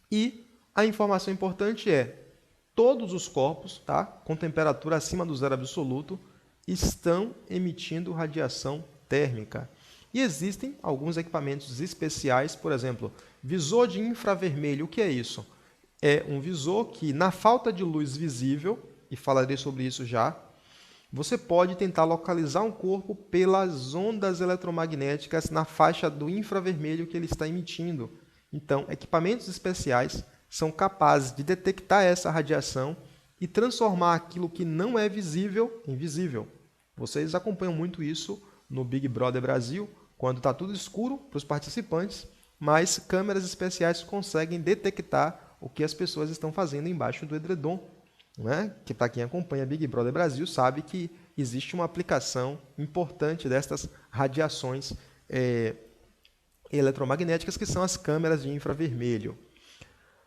E a informação importante é, todos os corpos, tá, com temperatura acima do zero absoluto, estão emitindo radiação térmica. E existem alguns equipamentos especiais, por exemplo, visor de infravermelho. O que é isso? É um visor que, na falta de luz visível, e falarei sobre isso já, você pode tentar localizar um corpo pelas ondas eletromagnéticas na faixa do infravermelho que ele está emitindo. Então, equipamentos especiais são capazes de detectar essa radiação e transformar aquilo que não é visível em visível. Vocês acompanham muito isso no Big Brother Brasil, quando está tudo escuro para os participantes, mas câmeras especiais conseguem detectar o que as pessoas estão fazendo embaixo do edredom. Né? Que para quem acompanha Big Brother Brasil sabe que existe uma aplicação importante destas radiações eletromagnéticas, que são as câmeras de infravermelho.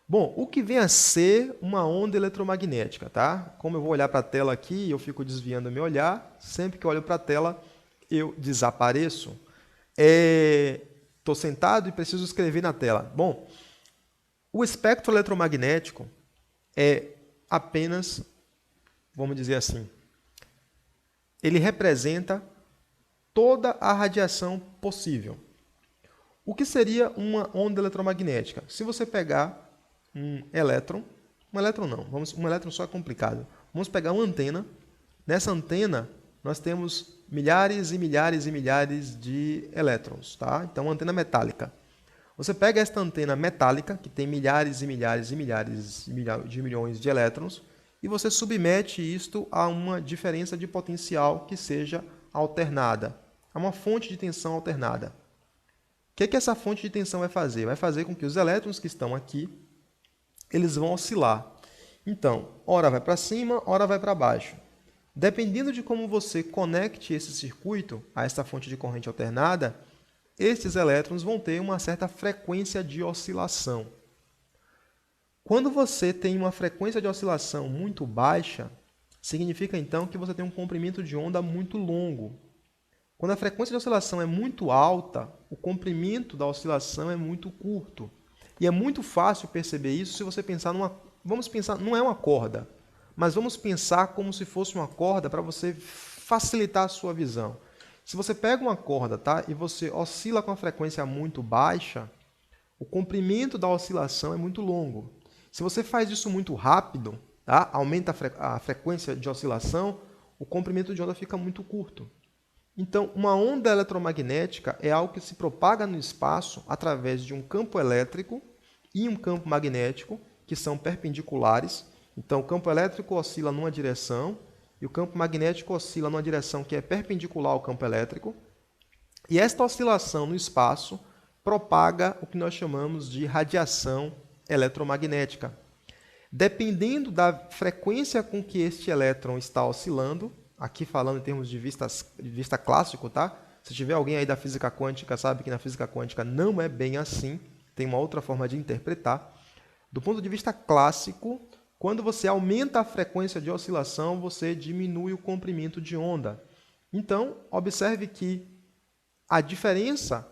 Bom, o que vem a ser uma onda eletromagnética, tá? Como eu vou olhar para a tela aqui, eu fico desviando o meu olhar, sempre que eu olho para a tela, eu desapareço. Estou sentado e preciso escrever na tela. Bom, o espectro eletromagnético é apenas, vamos dizer assim, ele representa toda a radiação possível. O que seria uma onda eletromagnética? Se você pegar um elétron não, um elétron só é complicado. Vamos pegar uma antena. Nessa antena, nós temos milhares e milhares e milhares de elétrons, tá? Então, uma antena metálica. Você pega esta antena metálica, que tem milhares e milhares e milhares de milhões de elétrons, e você submete isto a uma diferença de potencial que seja alternada, a uma fonte de tensão alternada. O que essa fonte de tensão vai fazer? Vai fazer com que os elétrons que estão aqui, eles vão oscilar. Então, ora vai para cima, ora vai para baixo. Dependendo de como você conecte esse circuito a essa fonte de corrente alternada, estes elétrons vão ter uma certa frequência de oscilação. Quando você tem uma frequência de oscilação muito baixa, significa então que você tem um comprimento de onda muito longo. Quando a frequência de oscilação é muito alta, o comprimento da oscilação é muito curto. E é muito fácil perceber isso se você pensar numa... Vamos pensar, não é uma corda, mas vamos pensar como se fosse uma corda para você facilitar a sua visão. Se você pega uma corda, tá, e você oscila com a frequência muito baixa, o comprimento da oscilação é muito longo. Se você faz isso muito rápido, tá? Aumenta a frequência de oscilação, o comprimento de onda fica muito curto. Então, uma onda eletromagnética é algo que se propaga no espaço através de um campo elétrico e um campo magnético, que são perpendiculares. Então, o campo elétrico oscila numa direção e o campo magnético oscila numa direção que é perpendicular ao campo elétrico. E esta oscilação no espaço propaga o que nós chamamos de radiação eletromagnética. Dependendo da frequência com que este elétron está oscilando, aqui falando em termos de vista clássico, tá? Se tiver alguém aí da física quântica, sabe que na física quântica não é bem assim, tem uma outra forma de interpretar. Do ponto de vista clássico, quando você aumenta a frequência de oscilação, você diminui o comprimento de onda. Então, observe que a diferença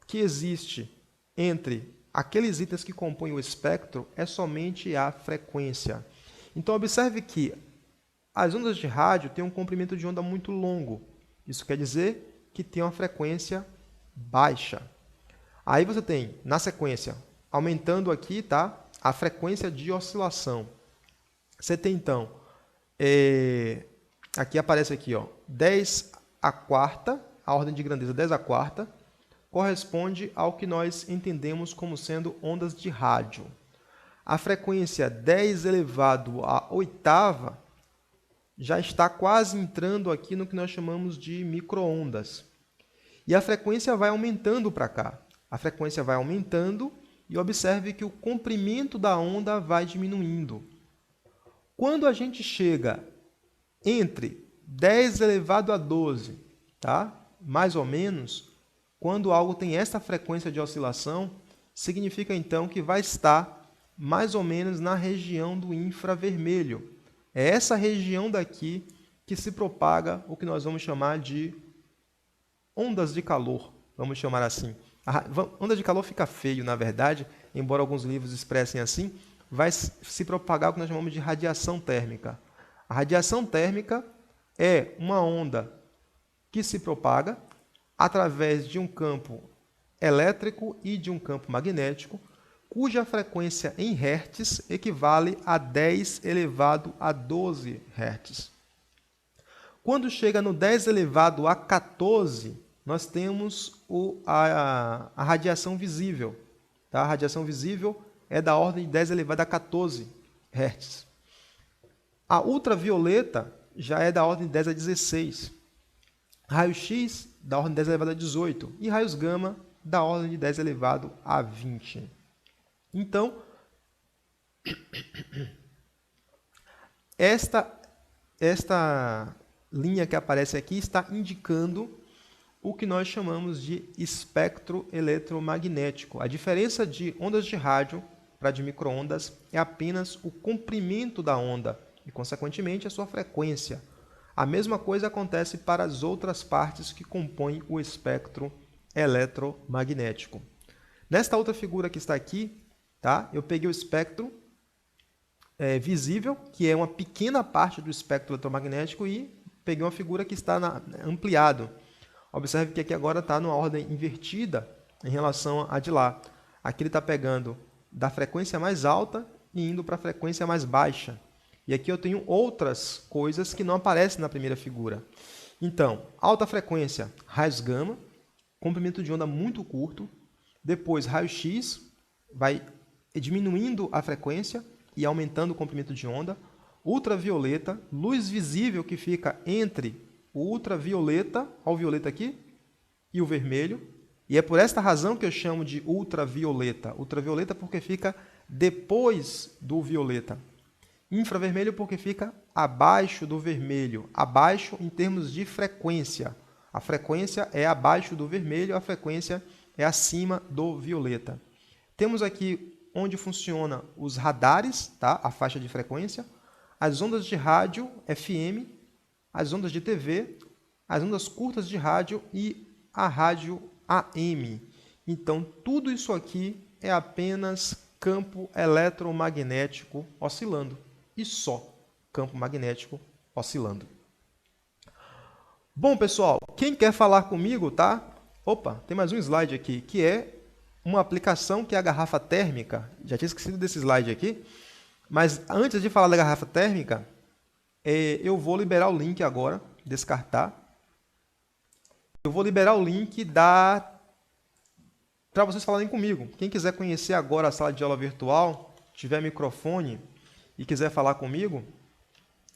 que existe entre aqueles itens que compõem o espectro é somente a frequência. Então, observe que as ondas de rádio têm um comprimento de onda muito longo. Isso quer dizer que tem uma frequência baixa. Aí você tem, na sequência, aumentando aqui, tá, a frequência de oscilação. Você tem, então, aqui aparece aqui, ó, 10 a quarta, a ordem de grandeza 10 a quarta, corresponde ao que nós entendemos como sendo ondas de rádio. A frequência 10 elevado à oitava já está quase entrando aqui no que nós chamamos de micro-ondas. E a frequência vai aumentando para cá. A frequência vai aumentando e observe que o comprimento da onda vai diminuindo. Quando a gente chega entre 10 elevado a 12, tá? Mais ou menos, quando algo tem essa frequência de oscilação, significa então que vai estar mais ou menos na região do infravermelho. É essa região daqui que se propaga o que nós vamos chamar de ondas de calor, vamos chamar assim. A onda de calor fica feio, na verdade, embora alguns livros expressem assim, vai se propagar o que nós chamamos de radiação térmica. A radiação térmica é uma onda que se propaga através de um campo elétrico e de um campo magnético, cuja frequência em Hz equivale a 10 elevado a 12 Hz. Quando chega no 10 elevado a 14, nós temos a radiação visível. Tá? A radiação visível é da ordem de 10 elevado a 14 Hz. A ultravioleta já é da ordem de 10 a 16. Raio-X da ordem de 10 elevado a 18. E raios gama da ordem de 10 elevado a 20. Então, esta linha que aparece aqui está indicando o que nós chamamos de espectro eletromagnético. A diferença de ondas de rádio para de micro-ondas é apenas o comprimento da onda e, consequentemente, a sua frequência. A mesma coisa acontece para as outras partes que compõem o espectro eletromagnético. Nesta outra figura que está aqui, tá? Eu peguei o espectro visível, que é uma pequena parte do espectro eletromagnético, e peguei uma figura que está ampliado. Observe que aqui agora está numa ordem invertida em relação a de lá. Aqui ele está pegando da frequência mais alta e indo para a frequência mais baixa. E aqui eu tenho outras coisas que não aparecem na primeira figura. Então, alta frequência, raios gama, comprimento de onda muito curto. Depois, raio-x, vai diminuindo a frequência e aumentando o comprimento de onda. Ultravioleta, luz visível que fica entre o ultravioleta, olha o violeta aqui, e o vermelho. E é por esta razão que eu chamo de ultravioleta. Ultravioleta porque fica depois do violeta. Infravermelho porque fica abaixo do vermelho. Abaixo em termos de frequência. A frequência é abaixo do vermelho, a frequência é acima do violeta. Temos aqui onde funcionam os radares, tá? A faixa de frequência, as ondas de rádio FM, as ondas de TV, as ondas curtas de rádio e a rádio AM. Então, tudo isso aqui é apenas campo eletromagnético oscilando. E só campo magnético oscilando. Bom, pessoal, quem quer falar comigo, tá? Opa, tem mais um slide aqui, que é uma aplicação que é a garrafa térmica. Já tinha esquecido desse slide aqui. Mas antes de falar da garrafa térmica, eu vou liberar o link agora, descartar. Eu vou liberar o link para vocês falarem comigo. Quem quiser conhecer agora a sala de aula virtual, tiver microfone e quiser falar comigo,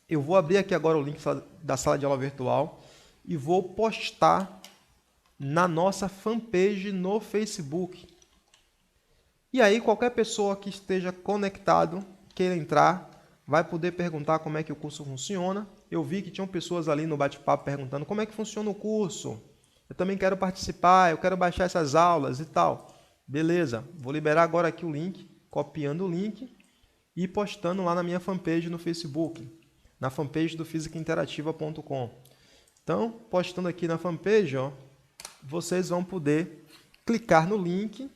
eu vou abrir aqui agora o link da sala de aula virtual e vou postar na nossa fanpage no Facebook. E aí qualquer pessoa que esteja conectado, queira entrar, vai poder perguntar como é que o curso funciona. Eu vi que tinham pessoas ali no bate-papo perguntando como é que funciona o curso. Eu também quero participar, eu quero baixar essas aulas e tal. Beleza, vou liberar agora aqui o link, copiando o link e postando lá na minha fanpage no Facebook, na fanpage do fisicainterativa.com. Então, postando aqui na fanpage, ó, vocês vão poder clicar no link.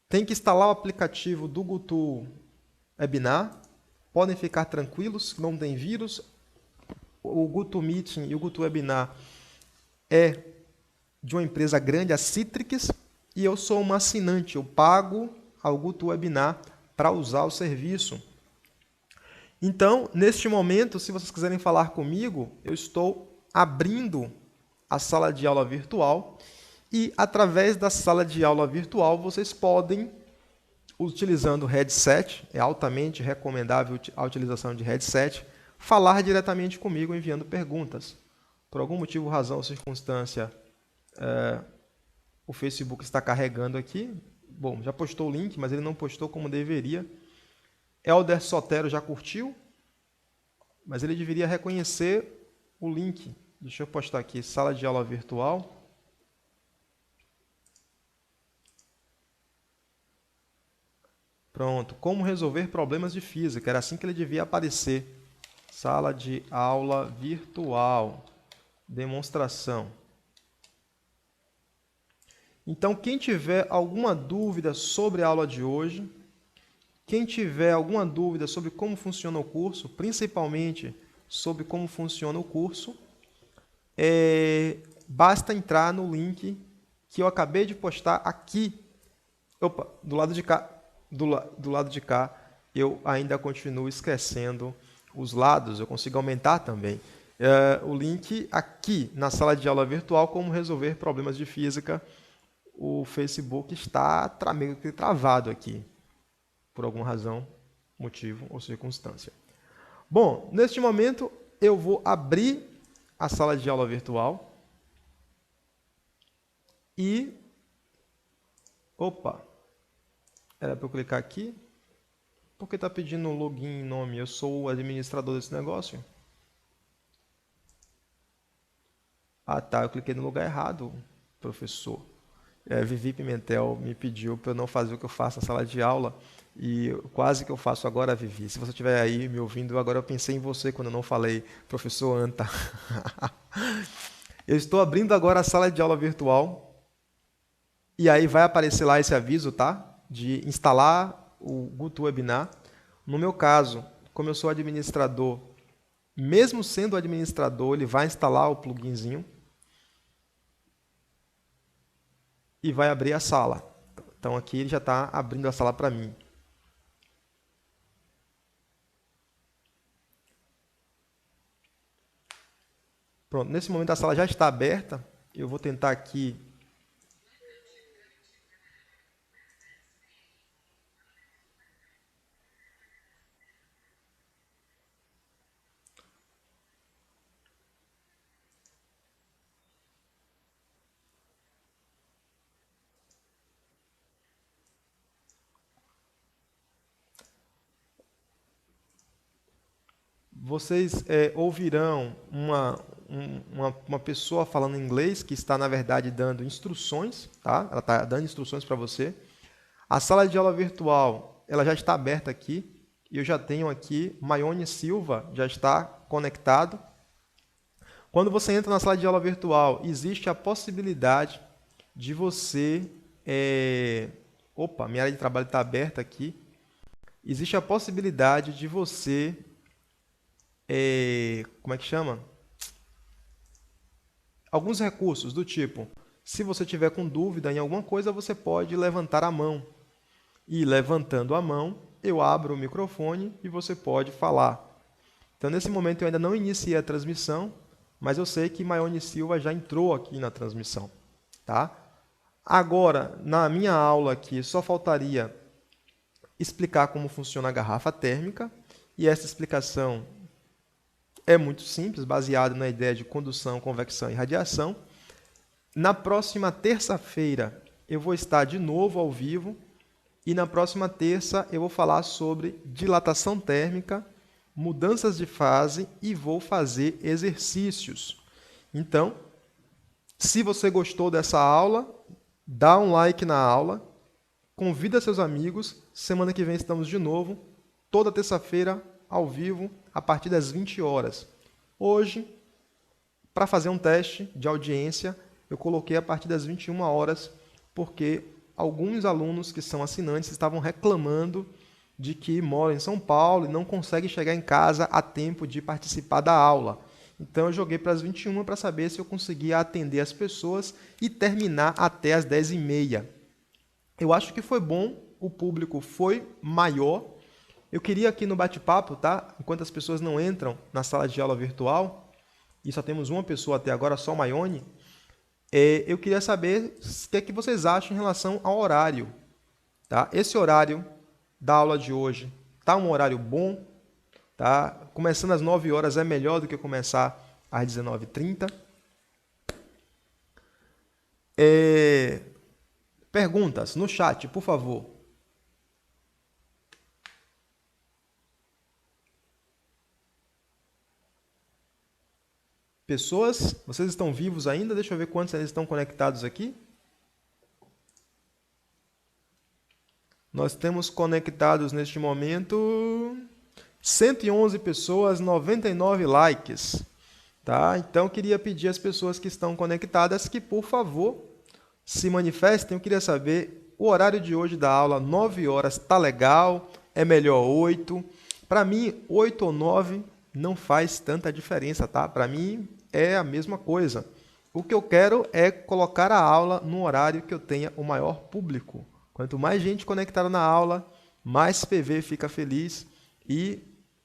Tem que instalar o aplicativo do GoTo Webinar. Podem ficar tranquilos, não tem vírus. O GoToMeeting e o GoTo Webinar é de uma empresa grande, a Citrix, e eu sou um assinante. Eu pago ao GoTo Webinar para usar o serviço. Então, neste momento, se vocês quiserem falar comigo, eu estou abrindo a sala de aula virtual e, através da sala de aula virtual, vocês podem, utilizando o headset, é altamente recomendável a utilização de headset, falar diretamente comigo enviando perguntas. Por algum motivo, razão ou circunstância, o Facebook está carregando aqui. Bom, já postou o link, mas ele não postou como deveria. Elder Sotero já curtiu, mas ele deveria reconhecer o link. Deixa eu postar aqui, sala de aula virtual. Pronto, como resolver problemas de física, era assim que ele devia aparecer. Sala de aula virtual, demonstração. Então, quem tiver alguma dúvida sobre a aula de hoje, quem tiver alguma dúvida sobre como funciona o curso, principalmente sobre como funciona o curso, basta entrar no link que eu acabei de postar aqui. Opa, do lado de cá. Do lado de cá, eu ainda continuo esquecendo os lados, eu consigo aumentar também. O link aqui na sala de aula virtual, como resolver problemas de física. O Facebook está meio que travado aqui, por alguma razão, motivo ou circunstância. Bom, neste momento eu vou abrir a sala de aula virtual e... Opa! Era para eu clicar aqui? Por que está pedindo login e nome? Eu sou o administrador desse negócio? Ah, tá. Eu cliquei no lugar errado, professor. Vivi Pimentel me pediu para eu não fazer o que eu faço na sala de aula. E quase que eu faço agora, Vivi. Se você estiver aí me ouvindo, agora eu pensei em você quando eu não falei, professor Anta. Eu estou abrindo agora a sala de aula virtual. E aí vai aparecer lá esse aviso, tá? De instalar o GoToWebinar. No meu caso, como eu sou administrador, mesmo sendo administrador, ele vai instalar o pluginzinho e vai abrir a sala. Então aqui ele já está abrindo a sala para mim. Pronto, nesse momento a sala já está aberta. Eu vou tentar aqui... Vocês ouvirão uma pessoa falando inglês que está, na verdade, dando instruções, tá? Ela está dando instruções para você. A sala de aula virtual, ela já está aberta aqui. E eu já tenho aqui, Maione Silva já está conectado. Quando você entra na sala de aula virtual, existe a possibilidade de você... Opa, minha área de trabalho está aberta aqui. Existe a possibilidade de você... como é que chama? Alguns recursos do tipo, Se você tiver com dúvida em alguma coisa, você pode levantar a mão. E levantando a mão, eu abro o microfone e você pode falar. Então, nesse momento, eu ainda não iniciei a transmissão, mas eu sei que Maione Silva já entrou aqui na transmissão. Tá? Agora, na minha aula aqui, só faltaria explicar como funciona a garrafa térmica, e essa explicação é muito simples, baseada na ideia de condução, convecção e radiação. Na próxima terça-feira, eu vou estar de novo ao vivo, e na próxima terça eu vou falar sobre dilatação térmica, mudanças de fase e vou fazer exercícios. Então, se você gostou dessa aula, dá um like na aula, convida seus amigos. Semana que vem estamos de novo, toda terça-feira, ao vivo, a partir das 20 horas. Hoje, para fazer um teste de audiência, eu coloquei a partir das 21 horas, porque alguns alunos que são assinantes estavam reclamando de que moram em São Paulo e não conseguem chegar em casa a tempo de participar da aula. Então eu joguei para as 21 para saber se eu conseguia atender as pessoas e terminar até as 10h30. Eu acho que foi bom, o público foi maior. Eu queria aqui no bate-papo, tá? Enquanto as pessoas não entram na sala de aula virtual, e só temos uma pessoa até agora, só Maione, eu queria saber o que é que vocês acham em relação ao horário. Tá? Esse horário da aula de hoje está um horário bom. Tá? Começando às 9 horas é melhor do que começar às 19h30. Perguntas no chat, por favor. Pessoas, vocês estão vivos ainda? Deixa eu ver quantos ainda estão conectados aqui. Nós temos conectados neste momento 111 pessoas, 99 likes. Tá? Então, eu queria pedir às pessoas que estão conectadas que, por favor, se manifestem. Eu queria saber o horário de hoje da aula, 9 horas, tá legal? É melhor 8? Para mim, 8 ou 9 não faz tanta diferença, tá? Para mim, é a mesma coisa. O que eu quero é colocar a aula no horário que eu tenha o maior público. Quanto mais gente conectada na aula, mais PV fica feliz. E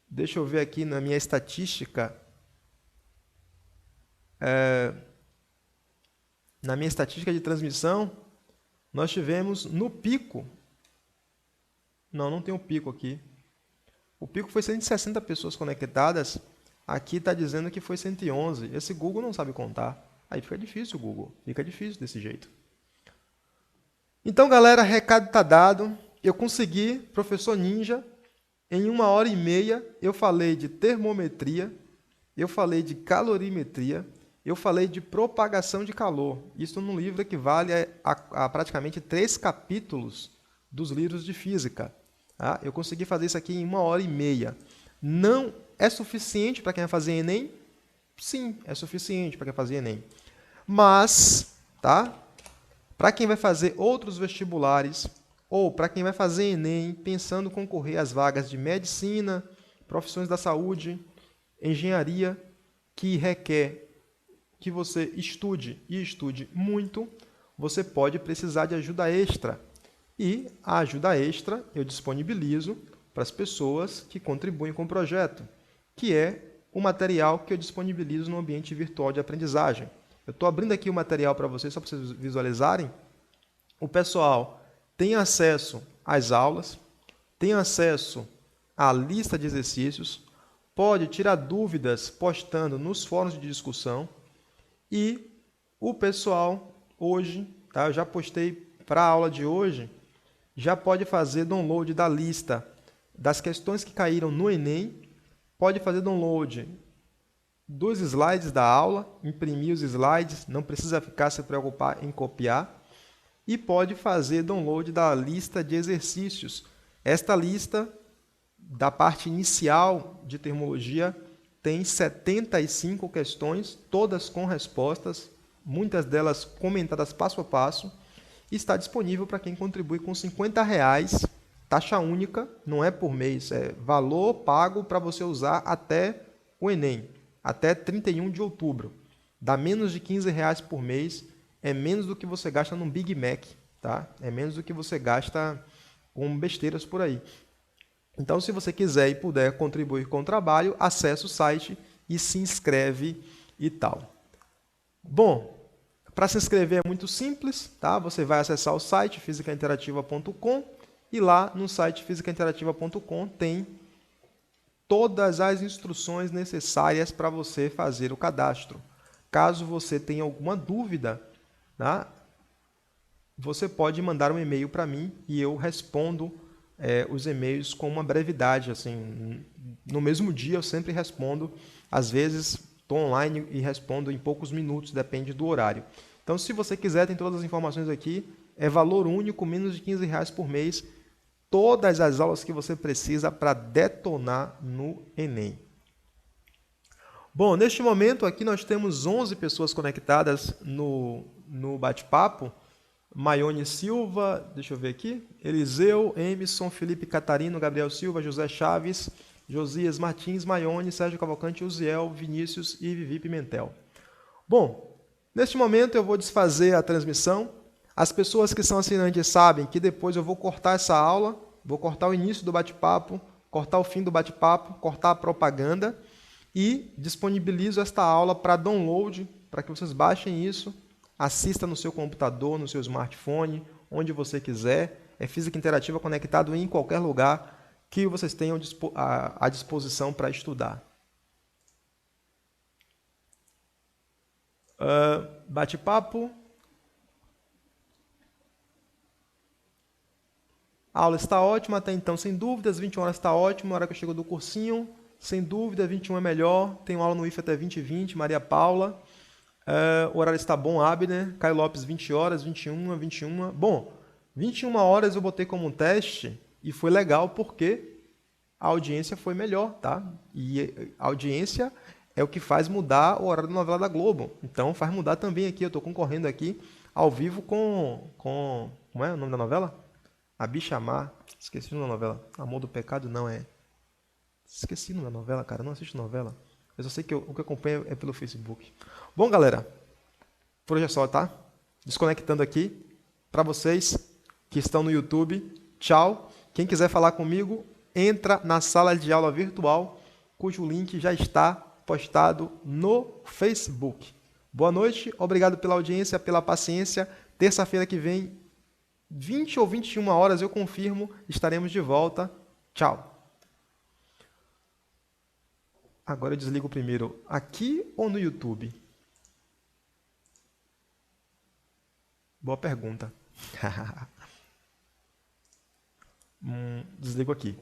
deixa eu ver aqui na minha estatística. Na minha estatística de transmissão, nós tivemos no pico. Não tem o pico aqui. O pico foi 160 pessoas conectadas. Aqui está dizendo que foi 111. Esse Google não sabe contar. Aí fica difícil, Google. Fica difícil desse jeito. Então, galera, recado está dado. Eu consegui, professor Ninja, em 1h30, eu falei de termometria, eu falei de calorimetria, eu falei de propagação de calor. Isso num livro equivale a praticamente 3 capítulos dos livros de física. Tá? Eu consegui fazer isso aqui em 1h30. Não é suficiente para quem vai fazer Enem? Sim, é suficiente para quem vai fazer Enem. Mas, tá? Para quem vai fazer outros vestibulares, ou para quem vai fazer Enem, pensando em concorrer às vagas de medicina, profissões da saúde, engenharia, que requer que você estude e estude muito, você pode precisar de ajuda extra. E a ajuda extra eu disponibilizo para as pessoas que contribuem com o projeto, que é o material que eu disponibilizo no ambiente virtual de aprendizagem. Eu estou abrindo aqui o material para vocês, só para vocês visualizarem. O pessoal tem acesso às aulas, tem acesso à lista de exercícios, pode tirar dúvidas postando nos fóruns de discussão. E o pessoal hoje, tá, eu já postei para a aula de hoje, já pode fazer download da lista das questões que caíram no Enem, pode fazer download dos slides da aula, imprimir os slides, não precisa ficar se preocupar em copiar, e pode fazer download da lista de exercícios. Esta lista, da parte inicial de termologia, tem 75 questões, todas com respostas, muitas delas comentadas passo a passo, e está disponível para quem contribui com R$50, taxa única, não é por mês, é valor pago para você usar até o Enem, até 31 de outubro. Dá menos de R$15 por mês é menos do que você gasta num Big Mac, tá? É menos do que você gasta com besteiras por aí. Então, se você quiser e puder contribuir com o trabalho, acesse o site e se inscreve e tal. Bom, para se inscrever é muito simples, tá? Você vai acessar o site fisicainterativa.com e lá no site fisicainterativa.com tem todas as instruções necessárias para você fazer o cadastro. Caso você tenha alguma dúvida, tá? Você pode mandar um e-mail para mim e eu respondo os e-mails com uma brevidade. Assim, no mesmo dia eu sempre respondo. Às vezes estou online e respondo em poucos minutos, depende do horário. Então, se você quiser, tem todas as informações aqui. É valor único, menos de R$ 15 por mês. Todas as aulas que você precisa para detonar no Enem. Bom, neste momento aqui nós temos 11 pessoas conectadas no bate-papo. Maione Silva, deixa eu ver aqui, Eliseu, Emerson, Felipe Catarino, Gabriel Silva, José Chaves, Josias Martins, Maione, Sérgio Cavalcante, Uziel, Vinícius e Vivi Pimentel. Bom, neste momento eu vou desfazer a transmissão. As pessoas que são assinantes sabem que depois eu vou cortar essa aula, vou cortar o início do bate-papo, cortar o fim do bate-papo, cortar a propaganda e disponibilizo esta aula para download, para que vocês baixem isso, assista no seu computador, no seu smartphone, onde você quiser. É física interativa conectado em qualquer lugar que vocês tenham à disposição para estudar. Bate-papo. A aula está ótima até então, sem dúvidas. 21 horas está ótimo, na hora que eu chego do cursinho. Sem dúvida, 21 é melhor. Tenho aula no IF até 20h20, Maria Paula. O horário está bom, Abner. Caio Lopes, 20 horas, 21. Bom, 21 horas eu botei como um teste e foi legal porque a audiência foi melhor, tá? E a audiência é o que faz mudar o horário da novela da Globo. Então faz mudar também aqui. Eu estou concorrendo aqui ao vivo com... Como é o nome da novela? A Bicha Má. Esqueci o nome da novela. Amor do Pecado, não é... Esqueci o nome da novela, cara. Eu não assisto novela. Eu só sei que o que eu acompanho é pelo Facebook. Bom, galera, por hoje é só, tá? Desconectando aqui. Para vocês que estão no YouTube, tchau. Quem quiser falar comigo, entra na sala de aula virtual, cujo link já está postado no Facebook. Boa noite, obrigado pela audiência, pela paciência. Terça-feira que vem, 20 ou 21 horas, eu confirmo, estaremos de volta. Tchau. Agora eu desligo primeiro aqui ou no YouTube? Boa pergunta. Desligo aqui.